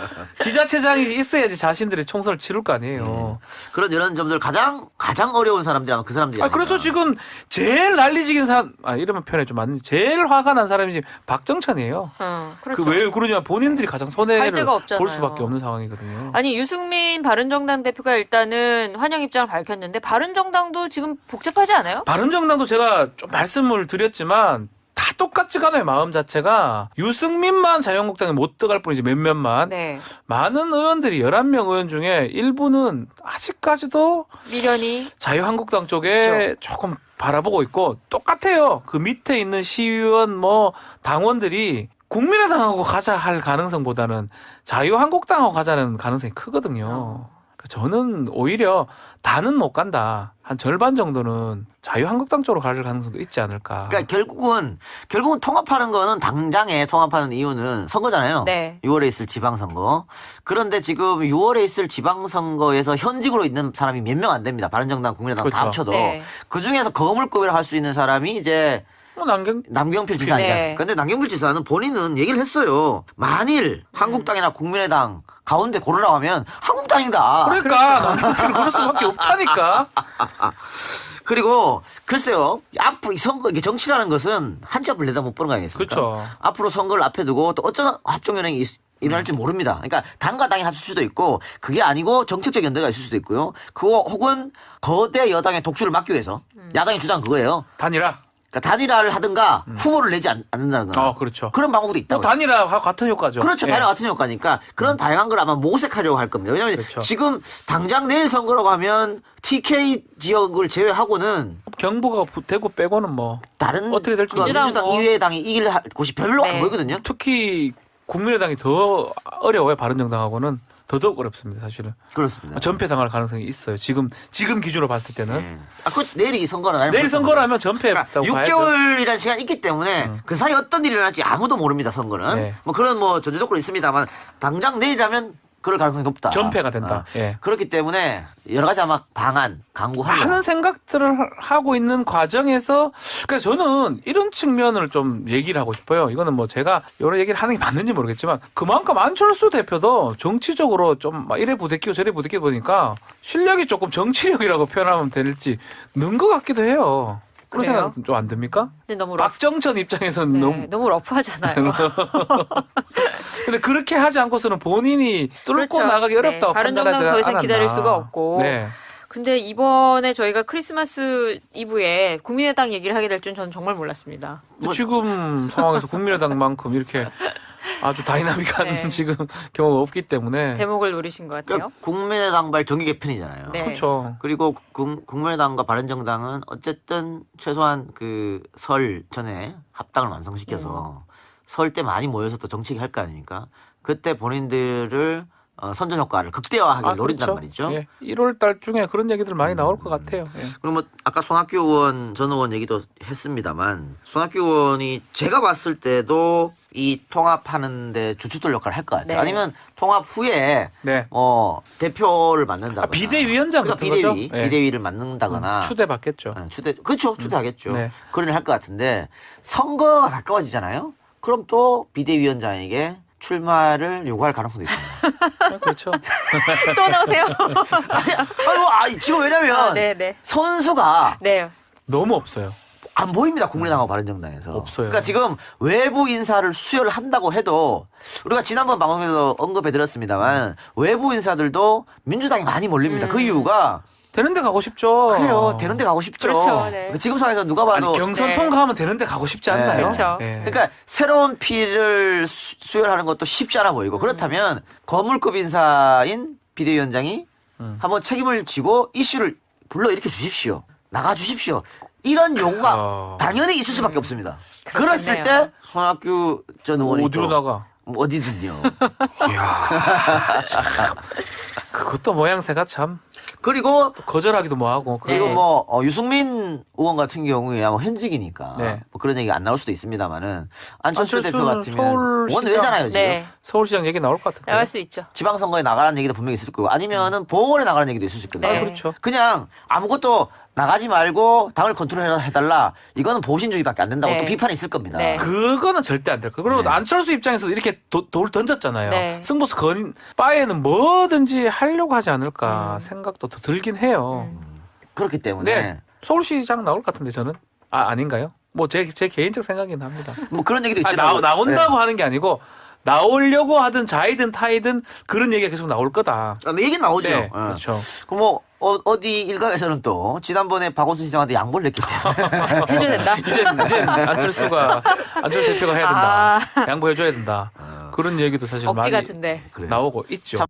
지자체장이 있어야지 자신들이 총선을 치를 거 아니에요. 그런 이런 점들 가장 어려운 사람들이 아마 그 사람들이 아, 그래서 지금 제일 난리지긴 사람, 이러면 표현이 좀 맞는, 제일 화가 난 사람이 지금 박정천이에요. 그렇죠. 그 왜 그러냐면 본인들이 가장 할 손해를 데가 없잖아요. 볼 수밖에 없는 상황이거든요. 아니 유승민 바른정당 대표가 일단은 환영 입장을 밝혔는데 바른정당도 지금 복잡하지 않아요? 바른정당도 제가 좀 말씀을 드렸지만 다 똑같지가 않아요. 마음 자체가. 유승민만 자유한국당에 못 들어갈 뿐이지 몇몇만. 네. 많은 의원들이 11명 의원 중에 일부는 아직까지도 미련이. 자유한국당 쪽에 그렇죠. 조금 바라보고 있고 똑같아요. 그 밑에 있는 시의원 뭐 당원들이 국민의당하고 가자 할 가능성보다는 자유한국당하고 가자는 가능성이 크거든요. 저는 오히려 다는 못 간다. 한 절반 정도는 자유한국당 쪽으로 갈 가능성도 있지 않을까. 그러니까 결국은 통합하는 거는 당장에 통합하는 이유는 선거잖아요. 네. 6월에 있을 지방선거. 그런데 지금 6월에 있을 지방선거에서 현직으로 있는 사람이 몇 명 안 됩니다. 바른정당, 국민의당 다 그렇죠. 합쳐도. 네. 그중에서 거물급이라 할 수 있는 사람이 이제 남경필 지사 네. 아니겠습니까? 근데 남경필 지사는 본인은 얘기를 했어요. 만일 한국당이나 국민의당 가운데 고르라고 하면 한국당이다. 그러니까 남편을 그럴 수밖에 없다니까. 그리고 글쎄요. 앞으로 이 선거 이게 정치라는 것은 한 치 앞을 내다 못 보는 거 아니겠습니까? 그렇죠. 앞으로 선거를 앞에 두고 또 어쩌나 합종연행이 일어날지 모릅니다. 그러니까 당과 당이 합칠 수도 있고 그게 아니고 정책적 연대가 있을 수도 있고요. 그거 혹은 거대 여당의 독주를 막기 위해서 야당의 주장 그거예요. 단일화. 그러니까 단일화를 하든가 후보를 내지 않는다는 거. 그렇죠. 그런 방법도 뭐 있다고. 단일화와 같은 효과죠. 그렇죠. 예. 단일화 같은 효과니까 그런 다양한 걸 아마 모색하려고 할 겁니다. 왜냐하면 그렇죠. 지금 당장 내일 선거라고 하면 TK 지역을 제외하고는 경부가 대구 빼고는 뭐 다른 어떻게 될지 민주당 민주당 뭐. 이외의 당이 이길 곳이 별로 네. 안 보이거든요. 특히 국민의당이 더 어려워요. 바른정당하고는 더더욱 어렵습니다. 사실은 그렇습니다. 전패당할 가능성이 있어요. 지금 기준으로 봤을 때는 그 내일이 선거는 내일 선거라면 전패했다고 그러니까 봐야죠. 6개월이라는 시간이 있기 때문에 그 사이 어떤 일이 일어날지 아무도 모릅니다. 선거는 네. 뭐 그런 뭐 전제조건이 있습니다만 당장 내일이라면 그럴 가능성이 높다. 전패가 된다. 예. 그렇기 때문에 여러 가지 아마 방안 강구하려. 많은 생각들을 하고 있는 과정에서 그러니까 저는 이런 측면을 좀 얘기를 하고 싶어요. 이거는 뭐 제가 여러 얘기를 하는 게 맞는지 모르겠지만 그만큼 안철수 대표도 정치적으로 좀 막 이래 부대끼고 저래 부대끼고 보니까 실력이 조금 정치력이라고 표현하면 될지 는 것 같기도 해요. 그런 그래요? 생각은 좀 안 듭니까? 근데 너무 박정천 입장에서는 네, 너무 러프하잖아요. 근데 그렇게 하지 않고서는 본인이 뚫고 그렇죠. 나가기 어렵다고 바른정당 판단하지 더 이상 않았나. 기다릴 수가 없고. 네. 근데 이번에 저희가 크리스마스 이브에 국민의당 얘기를 하게 될 줄은 저는 정말 몰랐습니다. 지금 상황에서 국민의당만큼 이렇게 아주 다이나믹한 네. 지금 경우가 없기 때문에 대목을 노리신 것 같아요. 그러니까 국민의당발 정기 개편이잖아요. 네. 그렇죠. 그리고 국민의당과 바른정당은 어쨌든 최소한 그 설 전에 합당을 완성시켜서 설 때 많이 모여서 또 정치기 할 거 아닙니까? 그때 본인들을 선전 효과를 극대화하기를 노린단 말이죠. 예. 1월 달 중에 그런 얘기들 많이 나올 것 같아요. 예. 그리고 뭐 아까 손학규 의원 전 의원 얘기도 했습니다만 손학규 의원이 제가 봤을 때도 이 통합하는데 주춧돌 역할을 할 것 같아요. 네. 아니면 통합 후에 네. 대표를 맡는다거나 비대위원장 그러니까 같은 거죠? 예. 비대위를 맡는다거나 추대받겠죠. 추대하겠죠. 네. 그런 일 할 것 같은데 선거가 가까워지잖아요. 그럼 또 비대위원장에게 출마를 요구할 가능성도 있습니다. 그렇죠. 또 나오세요. 지금 왜냐면 네. 선수가 네. 너무 없어요. 안 보입니다. 국민의당하고 바른정당에서. 없어요. 그러니까 지금 외부 인사를 수혈을 한다고 해도 우리가 지난번 방송에서 언급해드렸습니다만 외부 인사들도 민주당에 많이 몰립니다. 그 이유가 되는 데 가고 싶죠. 그래요. 되는 데 가고 싶죠. 그렇죠. 네. 지금 상황에서 누가 봐도 아니, 경선 네. 통과하면 되는 데 가고 싶지 않나요? 그렇죠. 예. 그러니까 새로운 피를 수혈하는 것도 쉽지 않아 보이고 그렇다면 거물급 인사인 비대위원장이 한번 책임을 지고 이슈를 불러일으켜 주십시오. 나가 주십시오. 이런 요구가 당연히 있을 수밖에 없습니다. 그랬을 때 손학규 전 의원이 어디로 또 나가? 어디든요. 그것도 모양새가 참 그리고 거절하기도 뭐하고. 지금 유승민 의원 같은 경우에 아마 현직이니까 네. 뭐 그런 얘기가 안 나올 수도 있습니다만은 안철수 대표 안철수는 같으면 서울시장- 원외잖아요 지금. 네. 서울시장 얘기 나올 것 같은데. 나갈 수 있죠. 지방선거에 나가라는 얘기도 분명히 있을 거고 아니면은 보궐에 나가라는 얘기도 있을 수 있거든요. 네. 그렇죠. 그냥 아무것도 나가지 말고 당을 컨트롤해달라. 이거는 보신주의밖에 안 된다고 네. 또 비판이 있을 겁니다. 네. 그거는 절대 안 될 거예요. 그리고 네. 안철수 입장에서도 이렇게 돌 던졌잖아요. 네. 승부수 바에는 뭐든지 하려고 하지 않을까 생각도 더 들긴 해요. 그렇기 때문에 네. 서울시장 나올 것 같은데 저는. 아닌가요? 뭐 제 개인적 생각이긴 합니다. 뭐 그런 얘기도 있더라고요. 나온다고 하는 게 아니고 나오려고 하든 자이든 타이든 그런 얘기가 계속 나올 거다. 얘기 나오죠. 네, 그렇죠. 그럼 뭐 어디 일각에서는 또 지난번에 박원순 시장한테 양보를 했기 때문에 해줘야 된다. 이제 안철수 대표가 해야 된다. 아. 양보해줘야 된다. 그런 얘기도 사실 억지 많이 같은데. 나오고 있죠.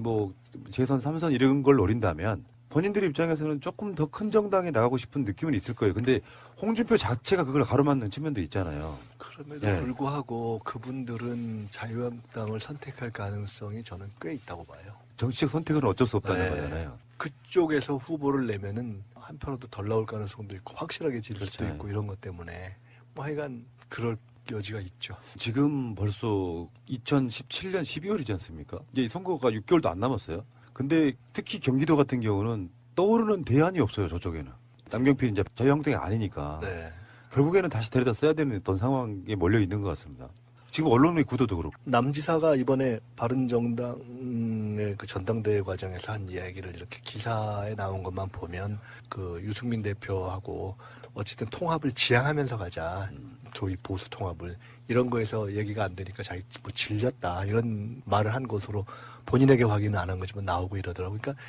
뭐 재선 3선 이런 걸 노린다면 본인들 입장에서는 조금 더 큰 정당에 나가고 싶은 느낌은 있을 거예요. 근데 홍준표 자체가 그걸 가로막는 측면도 있잖아요. 그럼에도 네. 불구하고 그분들은 자유한국당을 선택할 가능성이 저는 꽤 있다고 봐요. 정치적 선택은 어쩔 수 없다는 네. 거잖아요. 그쪽에서 후보를 내면은 한편으로도 덜 나올 가능성도 있고 확실하게 질 수도 그렇죠. 있고 이런 것 때문에 뭐 하여간 그럴 여지가 있죠. 지금 벌써 2017년 12월이지 않습니까? 이제 선거가 6개월도 안 남았어요. 근데 특히 경기도 같은 경우는 떠오르는 대안이 없어요. 저쪽에는. 남경필이 이제 자유한국당이 아니니까 네. 결국에는 다시 데려다 써야 되는 어떤 상황에 몰려 있는 것 같습니다. 지금 언론의 구도도 그렇고. 남지사가 이번에 바른정당의 그 전당대회 과정에서 한 이야기를 이렇게 기사에 나온 것만 보면 그 유승민 대표하고 어쨌든 통합을 지향하면서 가자. 소위 보수 통합을 이런 거에서 얘기가 안 되니까 자기 뭐 질렸다 이런 말을 한 것으로 본인에게 확인은 안 한 거지만 나오고 이러더라고요. 그러니까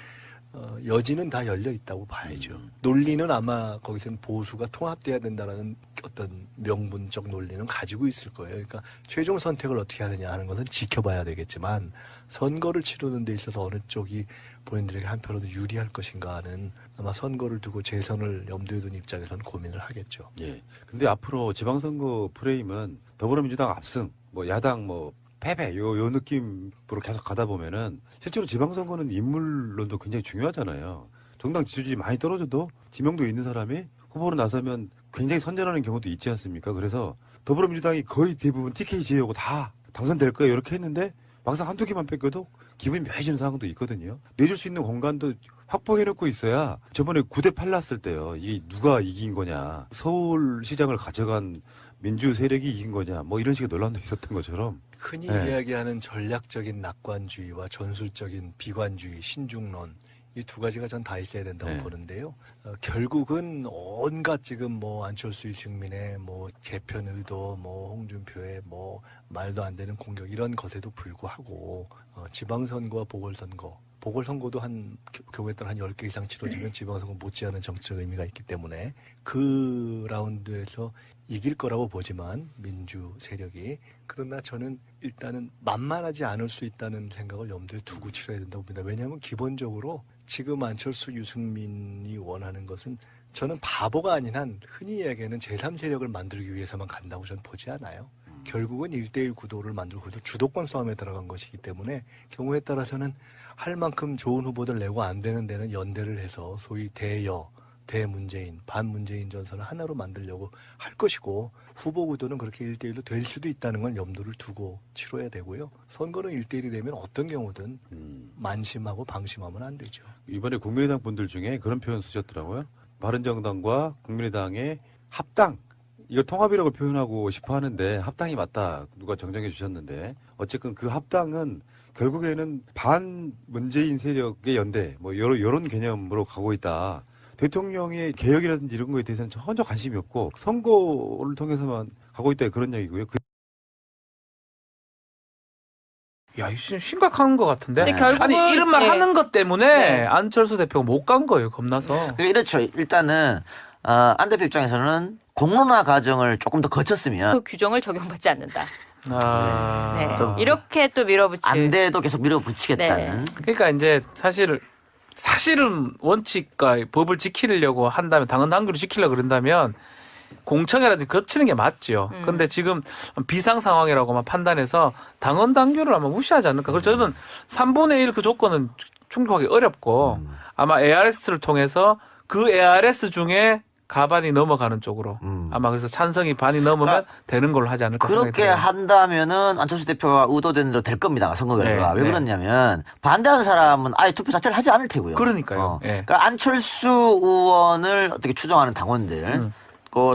여지는 다 열려 있다고 봐야죠. 논리는 아마 거기서는 보수가 통합돼야 된다는 어떤 명분적 논리는 가지고 있을 거예요. 그러니까 최종 선택을 어떻게 하느냐 하는 것은 지켜봐야 되겠지만 선거를 치르는 데 있어서 어느 쪽이 본인들에게 한편으로도 유리할 것인가 하는 아마 선거를 두고 재선을 염두에 둔 입장에서는 고민을 하겠죠. 예. 근데 앞으로 지방선거 프레임은 더불어민주당 압승, 뭐 야당 뭐 패배 요 느낌으로 계속 가다 보면은 실제로 지방선거는 인물론도 굉장히 중요하잖아요. 정당 지지율이 많이 떨어져도 지명도 있는 사람이 후보로 나서면 굉장히 선전하는 경우도 있지 않습니까? 그래서 더불어민주당이 거의 대부분 TK 제외하고 다 당선될 거예요 이렇게 했는데 막상 한두 개만 뺏겨도 기분이 묘해지는 상황도 있거든요. 내줄 수 있는 공간도 확보해놓고 있어야 저번에 9대8 났을 때요. 이게 누가 이긴 거냐. 서울시장을 가져간 민주 세력이 이긴 거냐. 뭐 이런 식의 논란도 있었던 것처럼. 흔히 네. 이야기하는 전략적인 낙관주의와 전술적인 비관주의, 신중론 이 두 가지가 전 다 있어야 된다고 네. 보는데요. 결국은 온갖 지금 뭐 안철수, 이승민의 뭐 재편 의도, 뭐 홍준표의 뭐 말도 안 되는 공격 이런 것에도 불구하고 지방선거와 보궐선거도 한 경우에 따라 한 10개 이상 치러지면 지방선거 못지않은 정치적 의미가 있기 때문에 그 라운드에서 이길 거라고 보지만 민주 세력이 그러나 저는 일단은 만만하지 않을 수 있다는 생각을 염두에 두고 치러야 된다고 봅니다. 왜냐하면 기본적으로 지금 안철수, 유승민이 원하는 것은 저는 바보가 아닌 한 흔히 이야기하는 제3세력을 만들기 위해서만 간다고 저는 보지 않아요. 결국은 1대1 구도를 만들고 그래도 주도권 싸움에 들어간 것이기 때문에 경우에 따라서는 할 만큼 좋은 후보들 내고 안 되는 데는 연대를 해서 소위 대문재인, 반문재인 전선을 하나로 만들려고 할 것이고 후보 구도는 그렇게 1대1로 될 수도 있다는 걸 염두를 두고 치러야 되고요. 선거는 1대1이 되면 어떤 경우든 만심하고 방심하면 안 되죠. 이번에 국민의당 분들 중에 그런 표현 쓰셨더라고요. 바른정당과 국민의당의 합당. 이걸 통합이라고 표현하고 싶어 하는데 합당이 맞다. 누가 정정해 주셨는데 어쨌든 그 합당은 결국에는 반문재인 세력의 연대 뭐 이런 개념으로 가고 있다. 대통령의 개혁이라든지 이런 거에 대해서는 전혀 관심이 없고 선거를 통해서만 가고 있다 그런 얘기고요. 야, 이거 진짜 심각한 것 같은데. 근데 결국은 아니 이런 말 예. 하는 것 때문에 네. 안철수 대표가 못 간 거예요. 겁나서. 그러니까 이렇죠. 일단은 안 대표 입장에서는 공론화 과정을 조금 더 거쳤으면 그 규정을 적용받지 않는다. 아. 네. 이렇게 또 밀어붙일. 안 돼도 계속 밀어붙이겠다는. 그러니까 이제 사실은 원칙과 법을 지키려고 한다면 당헌 당규를 지키려고 그런다면 공청회라든지 거치는 게 맞죠. 근데 지금 비상 상황이라고만 판단해서 당헌 당규를 아마 무시하지 않을까. 그래서 저는 3분의 1 그 조건은 충족하기 어렵고 아마 ARS를 통해서 그 ARS 중에 가반이 넘어가는 쪽으로 아마 그래서 찬성이 반이 넘으면 그러니까 되는 걸로 하지 않을까 생각이 그렇게 들어요. 한다면은 안철수 대표가 의도된 대로 될 겁니다. 선거 결과가. 네, 왜 네. 그러냐면 반대하는 사람은 아예 투표 자체를 하지 않을 테고요. 그러니까요. 예. 그러니까 안철수 의원을 어떻게 추정하는 당원들,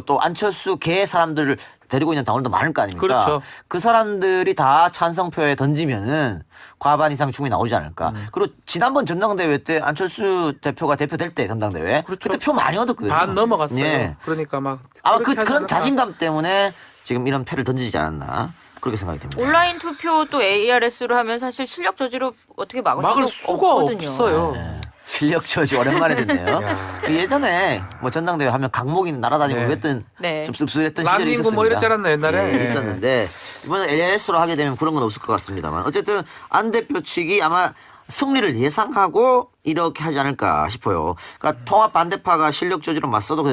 또 안철수 계 사람들을 데리고 있는 당원도 많을 거 아닙니까? 그렇죠. 그 사람들이 다 찬성표에 던지면은 과반 이상 충분히 나오지 않을까. 그리고 지난번 전당대회 때 안철수 대표가 대표될 때 전당대회 그렇죠. 그때 표 많이 얻었거든요. 반 넘어갔어요. 예. 그러니까 막 아마 그렇게 하지 그런 않을까. 자신감 때문에 지금 이런 표를 던지지 않았나 그렇게 생각이 됩니다. 온라인 투표 또 ARS로 하면 사실 실력 저지로 어떻게 막을 수가 없거든요. 없어요. 실력 저지 오랜만에 듣네요. 예전에 뭐 전당대회 하면 강목이 날아다니고 네. 그랬던 네. 좀 씁쓸했던 시절이 란닝구 있었습니다. 뭐 이랬지 않았나 옛날에? 예, 예. 있었는데 이번에 AS로 하게 되면 그런 건 없을 것 같습니다만 어쨌든 안 대표 측이 아마 승리를 예상하고 이렇게 하지 않을까 싶어요. 그러니까 통합 반대파가 실력 저지로 맞서도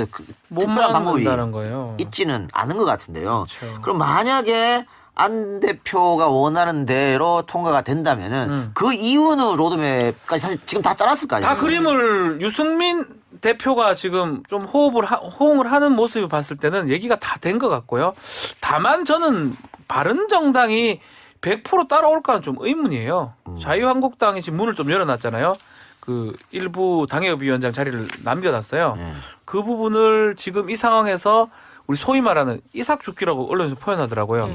못 특별한 방법이 막는다는 거예요. 있지는 않은 것 같은데요. 그렇죠. 그럼 만약에 안 대표가 원하는 대로 통과가 된다면은 그 이유는 로드맵까지 사실 지금 다 짜놨을 거 아니에요. 다 그림을 유승민 대표가 지금 좀 호응을 하는 모습을 봤을 때는 얘기가 다 된 것 같고요. 다만 저는 바른정당이 100% 따라올까는 좀 의문이에요. 자유한국당이 지금 문을 좀 열어놨잖아요. 그 일부 당협위원장 자리를 남겨놨어요. 그 부분을 지금 이 상황에서 우리 소위 말하는 이삭죽기라고 언론에서 표현하더라고요.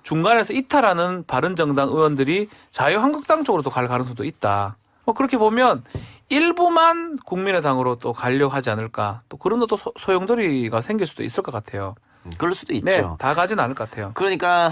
중간에서 이탈하는 바른정당 의원들이 자유한국당 쪽으로도 갈 가능성도 있다. 그렇게 보면 일부만 국민의당으로 또 가려고 하지 않을까. 또 그런 또 소용돌이가 생길 수도 있을 것 같아요. 그럴 수도 있죠. 네, 다 가지는 않을 것 같아요. 그러니까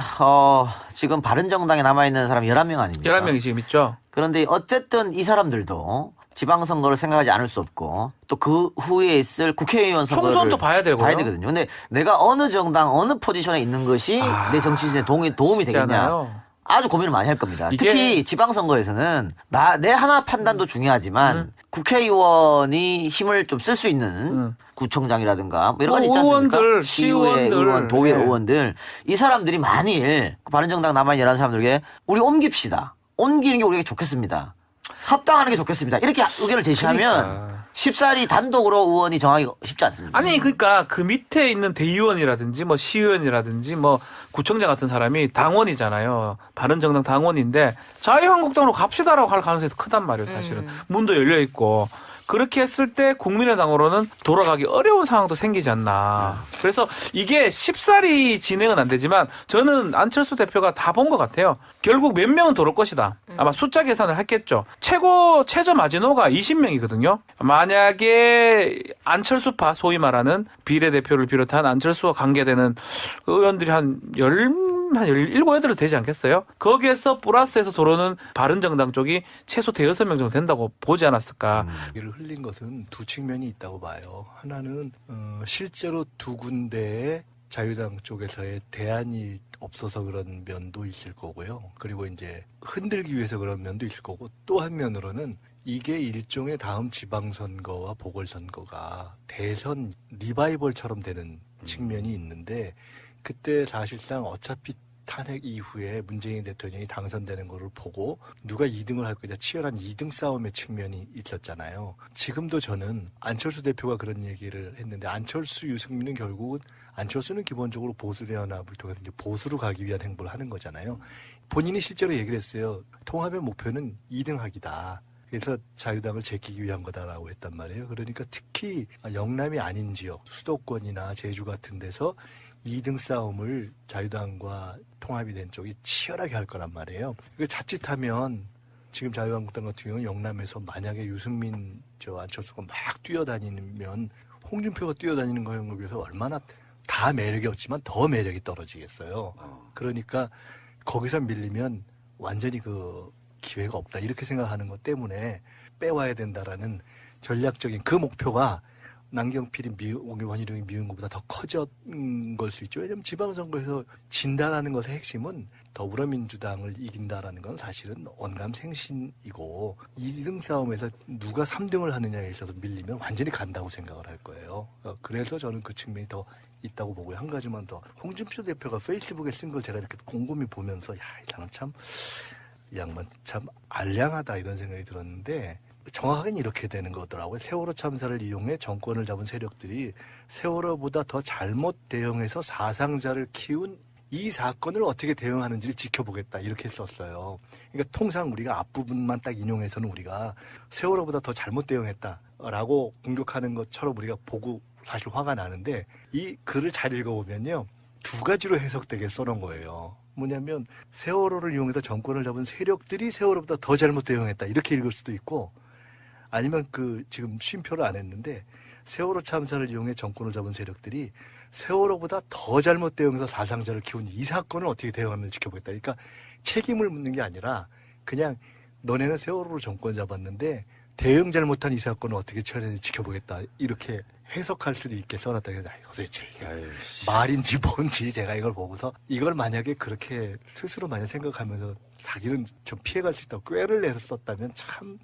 지금 바른정당에 남아있는 사람이 11명 아닙니까? 11명이 지금 있죠. 그런데 어쨌든 이 사람들도 지방선거를 생각하지 않을 수 없고 또 그 후에 있을 국회의원 선거를 총선도 봐야 되고요. 봐야 되거든요. 근데 내가 어느 정당 어느 포지션에 있는 것이 내 정치 진에 도움이 되겠냐. 않아요. 아주 고민을 많이 할 겁니다. 이게- 특히 지방선거에서는 내 하나 판단도 중요하지만 국회의원이 힘을 좀 쓸 수 있는 구청장이라든가 뭐 여러 가지 있지 않습니까? 의원들, 시의회 시의원들. 의원, 도의회 네. 의원들 이 사람들이 만일 바른정당 남아있는 11 사람들에게 우리 옮깁시다. 옮기는 게 우리에게 좋겠습니다. 합당하는 게 좋겠습니다. 이렇게 의견을 제시하면 그러니까. 쉽사리 단독으로 의원이 정하기 쉽지 않습니다. 아니 그러니까 그 밑에 있는 대의원이라든지 뭐 시의원이라든지 뭐 구청장 같은 사람이 당원이잖아요. 바른정당 당원인데 자유한국당으로 갑시다라고 할 가능성이 크단 말이에요. 사실은 문도 열려 있고 그렇게 했을 때 국민의당으로는 돌아가기 어려운 상황도 생기지 않나. 그래서 이게 쉽사리 진행은 안 되지만 저는 안철수 대표가 다 본 것 같아요. 결국 몇 명은 들어올 것이다. 아마 숫자 계산을 했겠죠. 최저 마지노가 20명이거든요. 만약에 안철수파 소위 말하는 비례대표를 비롯한 안철수와 관계되는 의원들이 한 17, 8은 되지 않겠어요? 거기에서 플러스해서 들어오는 바른정당 쪽이 최소 5-6명 정도 된다고 보지 않았을까. 이를 흘린 것은 두 측면이 있다고 봐요. 하나는 실제로 두 군데의 자유당 쪽에서의 대안이 없어서 그런 면도 있을 거고요. 그리고 이제 흔들기 위해서 그런 면도 있을 거고 또 한면으로는 이게 일종의 다음 지방선거와 보궐선거가 대선 리바이벌처럼 되는 측면이 있는데 그때 사실상 어차피 탄핵 이후에 문재인 대통령이 당선되는 거를 보고 누가 2등을 할 거냐 치열한 2등 싸움의 측면이 있었잖아요. 지금도 저는 안철수 대표가 그런 얘기를 했는데 안철수, 유승민은 결국은 안철수는 기본적으로 보수대연합을 통해서 이제 보수로 가기 위한 행보를 하는 거잖아요. 본인이 실제로 얘기를 했어요. 통합의 목표는 2등 하기다. 그래서 자유당을 제끼기 위한 거다라고 했단 말이에요. 그러니까 특히 영남이 아닌 지역, 수도권이나 제주 같은 데서 2등 싸움을 자유당과 통합이 된 쪽이 치열하게 할 거란 말이에요. 자칫하면 지금 자유한국당 같은 경우는 영남에서 만약에 유승민, 안철수가 막 뛰어다니면 홍준표가 뛰어다니는 거에 비해서 얼마나 다 매력이 없지만 더 매력이 떨어지겠어요. 그러니까 거기서 밀리면 완전히 기회가 없다 이렇게 생각하는 것 때문에 빼와야 된다라는 전략적인 그 목표가 남경필이 원희룡이 미운 것보다 더 커진 걸 수 있죠. 왜냐하면 지방선거에서 진다라는 것의 핵심은 더불어민주당을 이긴다라는 건 사실은 언감생신이고 2등 싸움에서 누가 3등을 하느냐에 있어서 밀리면 완전히 간다고 생각을 할 거예요. 그래서 저는 그 측면이 더 있다고 보고요. 한 가지만 더. 홍준표 대표가 페이스북에 쓴 걸 제가 이렇게 곰곰이 보면서 이 사람 이 양반 참 알량하다 이런 생각이 들었는데 정확하게는 이렇게 되는 거더라고요. 세월호 참사를 이용해 정권을 잡은 세력들이 세월호보다 더 잘못 대응해서 사상자를 키운 이 사건을 어떻게 대응하는지를 지켜보겠다 이렇게 썼어요. 그러니까 통상 우리가 앞부분만 딱 인용해서는 우리가 세월호보다 더 잘못 대응했다라고 공격하는 것처럼 우리가 보고 사실 화가 나는데 이 글을 잘 읽어보면요. 두 가지로 해석되게 써놓은 거예요. 뭐냐면 세월호를 이용해서 정권을 잡은 세력들이 세월호보다 더 잘못 대응했다 이렇게 읽을 수도 있고 아니면 지금 쉼표를 안 했는데 세월호 참사를 이용해 정권을 잡은 세력들이 세월호보다 더 잘못 대응해서 사상자를 키운 이 사건을 어떻게 대응하는지 지켜보겠다. 그러니까 책임을 묻는 게 아니라 그냥 너네는 세월호로 정권 잡았는데 대응 잘못한 이 사건을 어떻게 처리하는지 지켜보겠다 이렇게 해석할 수도 있게 써놨다. 그래서 도대체 이게 말인지 뭔지 제가 이걸 보고서 이걸 만약에 그렇게 스스로 만약 생각하면서 자기는 좀 피해갈 수 있다고 꾀를 내서 썼다면 참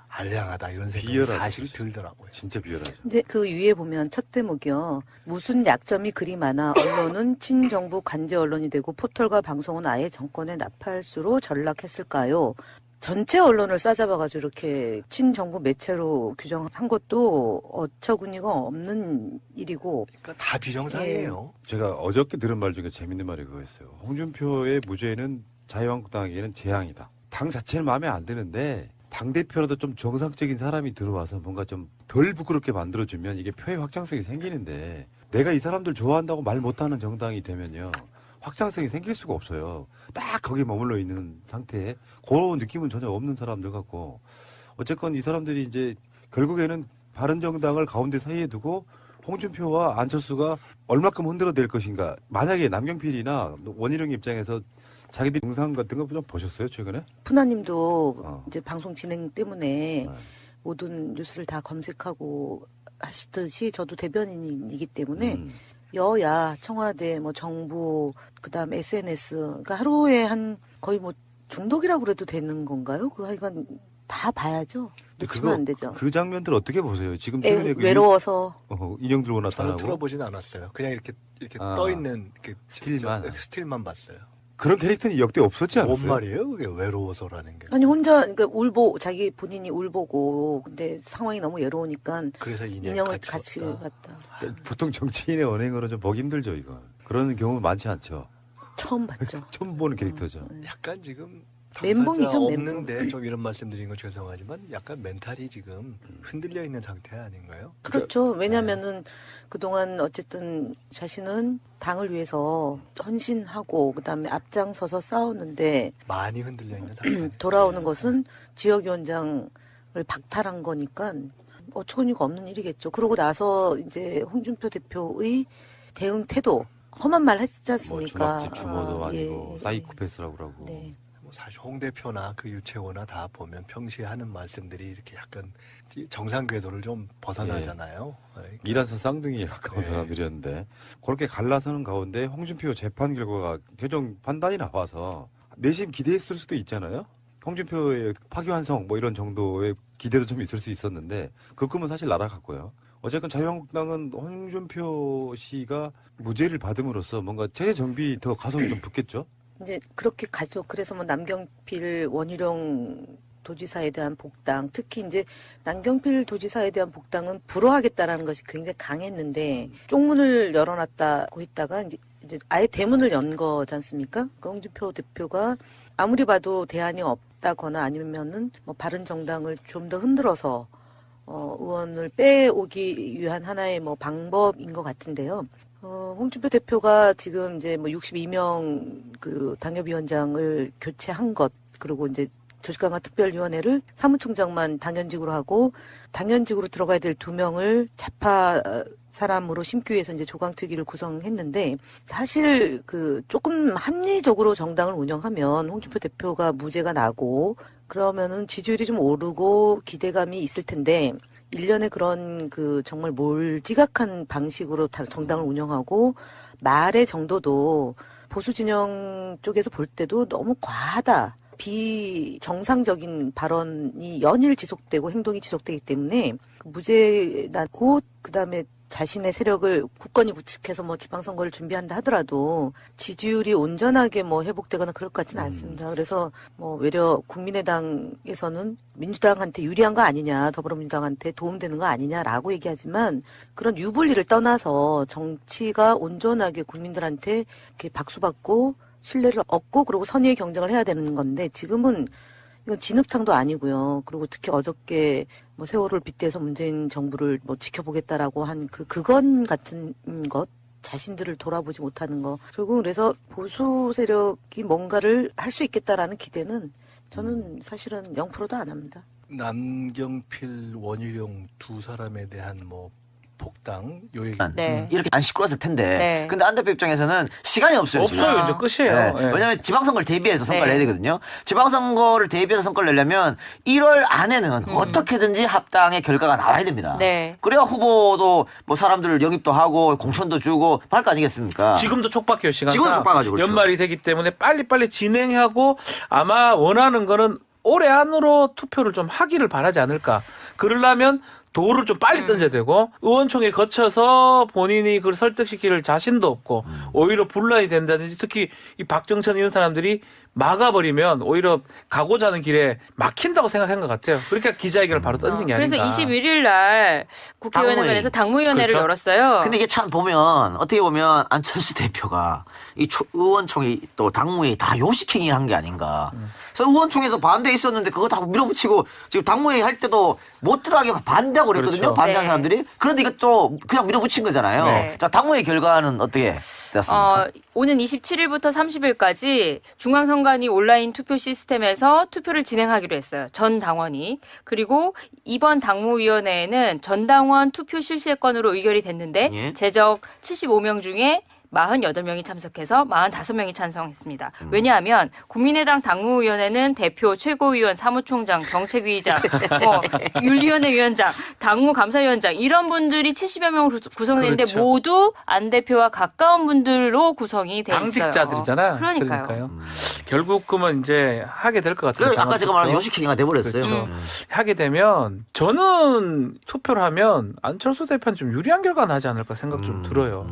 알량하다 이런 생각이 비열하죠. 사실이 들더라고요. 진짜 비열하죠. 이제 그 위에 보면 첫 대목이요. 무슨 약점이 그리 많아 언론은 친정부 관제 언론이 되고 포털과 방송은 아예 정권의 나팔수로 전락했을까요? 전체 언론을 싸잡아가지고 이렇게 친정부 매체로 규정한 것도 어처구니가 없는 일이고. 그러니까 다 비정상이에요. 제가 어저께 들은 말 중에 재밌는 말이 그거였어요. 홍준표의 무죄는 자유한국당에게는 재앙이다. 당 자체는 마음에 안 드는데 당대표라도 좀 정상적인 사람이 들어와서 뭔가 좀 덜 부끄럽게 만들어주면 이게 표의 확장성이 생기는데 내가 이 사람들 좋아한다고 말 못하는 정당이 되면요. 확장성이 생길 수가 없어요. 딱 거기에 머물러 있는 상태에 그런 느낌은 전혀 없는 사람들 같고 어쨌건 이 사람들이 이제 결국에는 바른정당을 가운데 사이에 두고 홍준표와 안철수가 얼마큼 흔들어댈 것인가. 만약에 남경필이나 원희룡 입장에서 자기들 영상 같은 거 좀 보셨어요 최근에? 푸나님도 이제 방송 진행 때문에 네. 모든 뉴스를 다 검색하고 하시듯이 저도 대변인이기 때문에 여야, 청와대, 뭐 정부, 그다음 SNS, 그러니까 하루에 한 거의 뭐 중독이라고 그래도 되는 건가요? 그 하여간 다 봐야죠. 놓치면 안 되죠. 그 장면들 어떻게 보세요? 지금 최근에 외로워서 인형 들고 저는 나타나고 틀어보진 않았어요. 그냥 이렇게 떠 있는 스틸만 봤어요. 그런 캐릭터는 역대 없었지 않았어요? 뭔 말이에요? 그게 외로워서라는 게. 아니 혼자 그러니까 자기 본인이 울보고 근데 상황이 너무 외로우니까 그래서 인형을 같이 봤다. 보통 정치인의 언행으로 좀 보기 힘들죠 이건. 그런 경우 많지 않죠. 처음 봤죠. 처음 보는 캐릭터죠. 약간 지금 멘붕이죠, 당사자 멘붕. 없는데 좀 이런 말씀드린 건 죄송하지만 약간 멘탈이 지금 흔들려 있는 상태 아닌가요? 그렇죠. 왜냐면은 그동안 어쨌든 자신은 당을 위해서 헌신하고 그다음에 앞장서서 싸웠는데 많이 흔들려 있는 상태. 돌아오는 것은 지역위원장을 박탈한 거니까 어처구니가 없는 일이겠죠. 그러고 나서 이제 홍준표 대표의 대응 태도 험한 말 했지 않습니까? 뭐 주먹집 주모도 아니고 예. 사이코패스라고 그러고. 네. 뭐 사실 홍 대표나 그 유채호나 다 보면 평시에 하는 말씀들이 이렇게 약간 정상 궤도를 좀 벗어나잖아요. 네. 미란서 쌍둥이에 가까운 네. 사람들이었는데 그렇게 갈라서는 가운데 홍준표 재판 결과가 최종 판단이 나와서 내심 기대했을 수도 있잖아요. 홍준표의 파기환송 뭐 이런 정도의 기대도 좀 있을 수 있었는데 그 꿈은 사실 날아갔고요. 어쨌든 자유한국당은 홍준표 씨가 무죄를 받음으로써 뭔가 체제 정비 더 가속이 좀 붙겠죠. 이제 그렇게 가죠. 그래서 뭐 남경필 원희룡 도지사에 대한 복당, 특히 이제 남경필 도지사에 대한 복당은 불허하겠다라는 것이 굉장히 강했는데 쪽문을 열어놨다고 했다가 이제 아예 대문을 연 거지 않습니까? 그러니까 홍준표 대표가 아무리 봐도 대안이 없다거나 아니면은 뭐 바른정당을 좀 더 흔들어서 의원을 빼오기 위한 하나의 뭐 방법인 것 같은데요. 홍준표 대표가 지금 이제 뭐 62명 그 당협위원장을 교체한 것, 그리고 이제 조직강화 특별위원회를 사무총장만 당연직으로 하고 당연직으로 들어가야 될 2명을 좌파 사람으로 심기 위해서 이제 조강특위를 구성했는데 사실 그 조금 합리적으로 정당을 운영하면 홍준표 대표가 무죄가 나고 그러면은 지지율이 좀 오르고 기대감이 있을 텐데 일련의 그런 그 정말 몰지각한 방식으로 다 정당을 운영하고 말의 정도도 보수 진영 쪽에서 볼 때도 너무 과하다. 비정상적인 발언이 연일 지속되고 행동이 지속되기 때문에 무죄 나고 그다음에 자신의 세력을 굳건히 구축해서 뭐 지방선거를 준비한다 하더라도 지지율이 온전하게 뭐 회복되거나 그럴 것 같지는 않습니다. 그래서 뭐 외려 국민의당에서는 민주당한테 유리한 거 아니냐, 더불어민주당한테 도움되는 거 아니냐라고 얘기하지만 그런 유불리를 떠나서 정치가 온전하게 국민들한테 이렇게 박수받고 신뢰를 얻고 그리고 선의의 경쟁을 해야 되는 건데 지금은 이건 진흙탕도 아니고요. 그리고 특히 어저께 뭐 세월호를 빗대서 문재인 정부를 뭐 지켜보겠다라고 한 그건 같은 것, 자신들을 돌아보지 못하는 거. 결국 그래서 보수 세력이 뭔가를 할 수 있겠다라는 기대는 저는 사실은 0%도 안 합니다. 남경필, 원희룡 두 사람에 대한 뭐 복당 요 얘기. 네. 이렇게 안 시끄러웠을 텐데. 네. 근데 안 대표 입장에서는 시간이 없어요. 지금. 없어요. 이제 끝이에요. 네. 예. 왜냐하면 지방선거를 대비해서 성과를 네. 내야 되거든요. 지방선거를 대비해서 성과를 내려면 1월 안에는 어떻게든지 합당의 결과가 나와야 됩니다. 네. 그래야 후보도 뭐 사람들 영입도 하고 공천도 주고 할 거 아니겠습니까? 지금도 촉박해요, 시간상. 지금도 촉박하죠, 그렇죠. 연말이 되기 때문에 빨리빨리 진행하고 아마 원하는 거는 올해 안으로 투표를 좀 하기를 바라지 않을까. 그러려면 도를 좀 빨리 던져야 되고 의원총회 거쳐서 본인이 그걸 설득시킬 자신도 없고 오히려 분란이 된다든지 특히 이 박정천 이런 사람들이 막아버리면 오히려 가고자 하는 길에 막힌다고 생각한 것 같아요. 그러니까 기자회견을 바로 던진 게 아닌가. 그래서 21일 날 국회의원회관에서 당무위원회를 그렇죠. 열었어요. 근데 이게 참 보면 어떻게 보면 안철수 대표가 이 의원총회 또 당무회의 다 요식행위 한 게 아닌가. 그래서 의원총회에서 반대 있었는데 그거 다 밀어붙이고 지금 당무회의 할 때도 못 들어가게 반대하고 그랬거든요. 그렇죠. 반대한 네. 사람들이. 그런데 이것도 그냥 밀어붙인 거잖아요. 네. 자, 당무회의 결과는 어떻게 되었습니까? 오는 27일부터 30일까지 중앙선관위 온라인 투표 시스템에서 투표를 진행하기로 했어요. 전 당원이. 그리고 이번 당무위원회에는 전당원 투표 실시건으로 의결이 됐는데 예. 제적 75명 중에 48명이 참석해서 45명이 찬성했습니다. 왜냐하면 국민의당 당무위원회는 대표, 최고위원, 사무총장, 정책위의장, 윤리위원회 위원장, 당무감사위원장 이런 분들이 70여 명으로 구성되는데 그렇죠. 모두 안 대표와 가까운 분들로 구성이 돼 있어요. 당직자들이잖아요. 그러니까요. 결국 그러면 이제 하게 될 것 같아요. 아까 제가 말한 당원투표. 요식행위가 돼버렸어요. 그렇죠. 하게 되면 저는 투표를 하면 안철수 대표는 좀 유리한 결과 나지 않을까 생각 좀 들어요.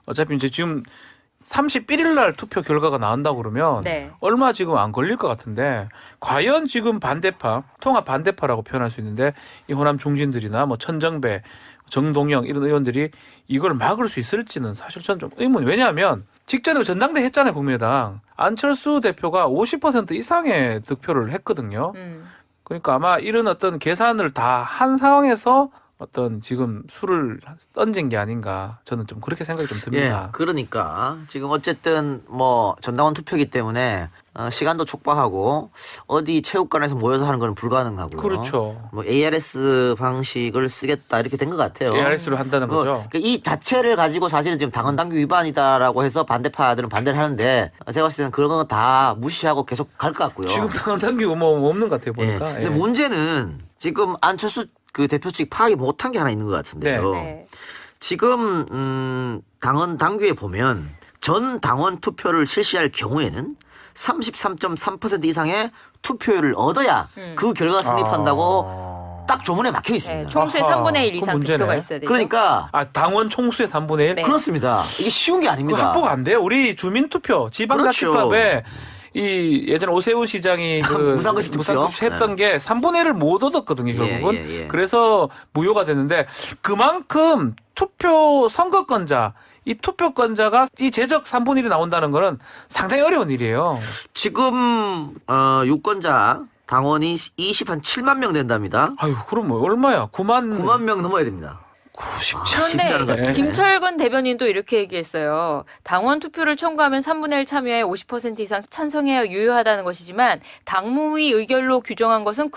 어차피 이제 지금 31일 날 투표 결과가 나온다고 그러면 네. 얼마 지금 안 걸릴 것 같은데 과연 지금 반대파, 통합 반대파라고 표현할 수 있는데 이 호남 중진들이나 뭐 천정배, 정동영 이런 의원들이 이걸 막을 수 있을지는 사실 저는 좀 의문. 왜냐하면 직전에 전당대회 했잖아요, 국민의당. 안철수 대표가 50% 이상의 득표를 했거든요. 그러니까 아마 이런 어떤 계산을 다 한 상황에서 어떤 지금 수를 던진 게 아닌가 저는 좀 그렇게 생각이 좀 듭니다. 예, 그러니까 지금 어쨌든 뭐 전당원 투표기 때문에 시간도 촉박하고 어디 체육관에서 모여서 하는 건 불가능하고요. 그렇죠. 뭐 ARS 방식을 쓰겠다 이렇게 된 것 같아요. ARS로 한다는 거죠. 그러니까 이 자체를 가지고 사실은 지금 당헌 당규 위반이다라고 해서 반대파들은 반대를 하는데 제가 봤을 때는 그런 거 다 무시하고 계속 갈 것 같고요. 지금 당헌 당규 뭐 없는 것 같아요 보니까. 예. 근데 문제는 지금 안철수 그 대표 측이 파악이 못한 게 하나 있는 것 같은데요. 네. 지금 당헌 당규에 보면 전 당원 투표를 실시할 경우에는 33.3% 이상의 투표율을 얻어야 그 결과가 성립한다고 딱 조문에 막혀 있습니다. 네, 총수의 아하, 3분의 1 그건 이상 문제네. 투표가 있어야 되죠. 그러니까 당원 총수의 3분의 1? 네. 그렇습니다. 이게 쉬운 게 그 아닙니다. 확보가 안 돼요. 우리 주민투표 지방자치법에 이 예전에 오세훈 시장이 그 무상급식 투표? 했던 게 3분의 1을 못 얻었거든요, 결국은. 예. 그래서 무효가 됐는데 그만큼 투표 선거권자 이 투표권자가 이 제적 3분의 1이 나온다는 거는 상당히 어려운 일이에요. 지금 유권자 당원이 27만 명 된답니다. 아유, 그럼 뭐 얼마야? 9만 명 넘어야 됩니다. 쉽지 쉽지 않은 것 그런데 같은데. 김철근 대변인도 이렇게 얘기했어요. 당원 투표를 청구하면 3분의 1 참여에 50% 이상 찬성해야 유효하다는 것이지만 당무위 의결로 규정한 것은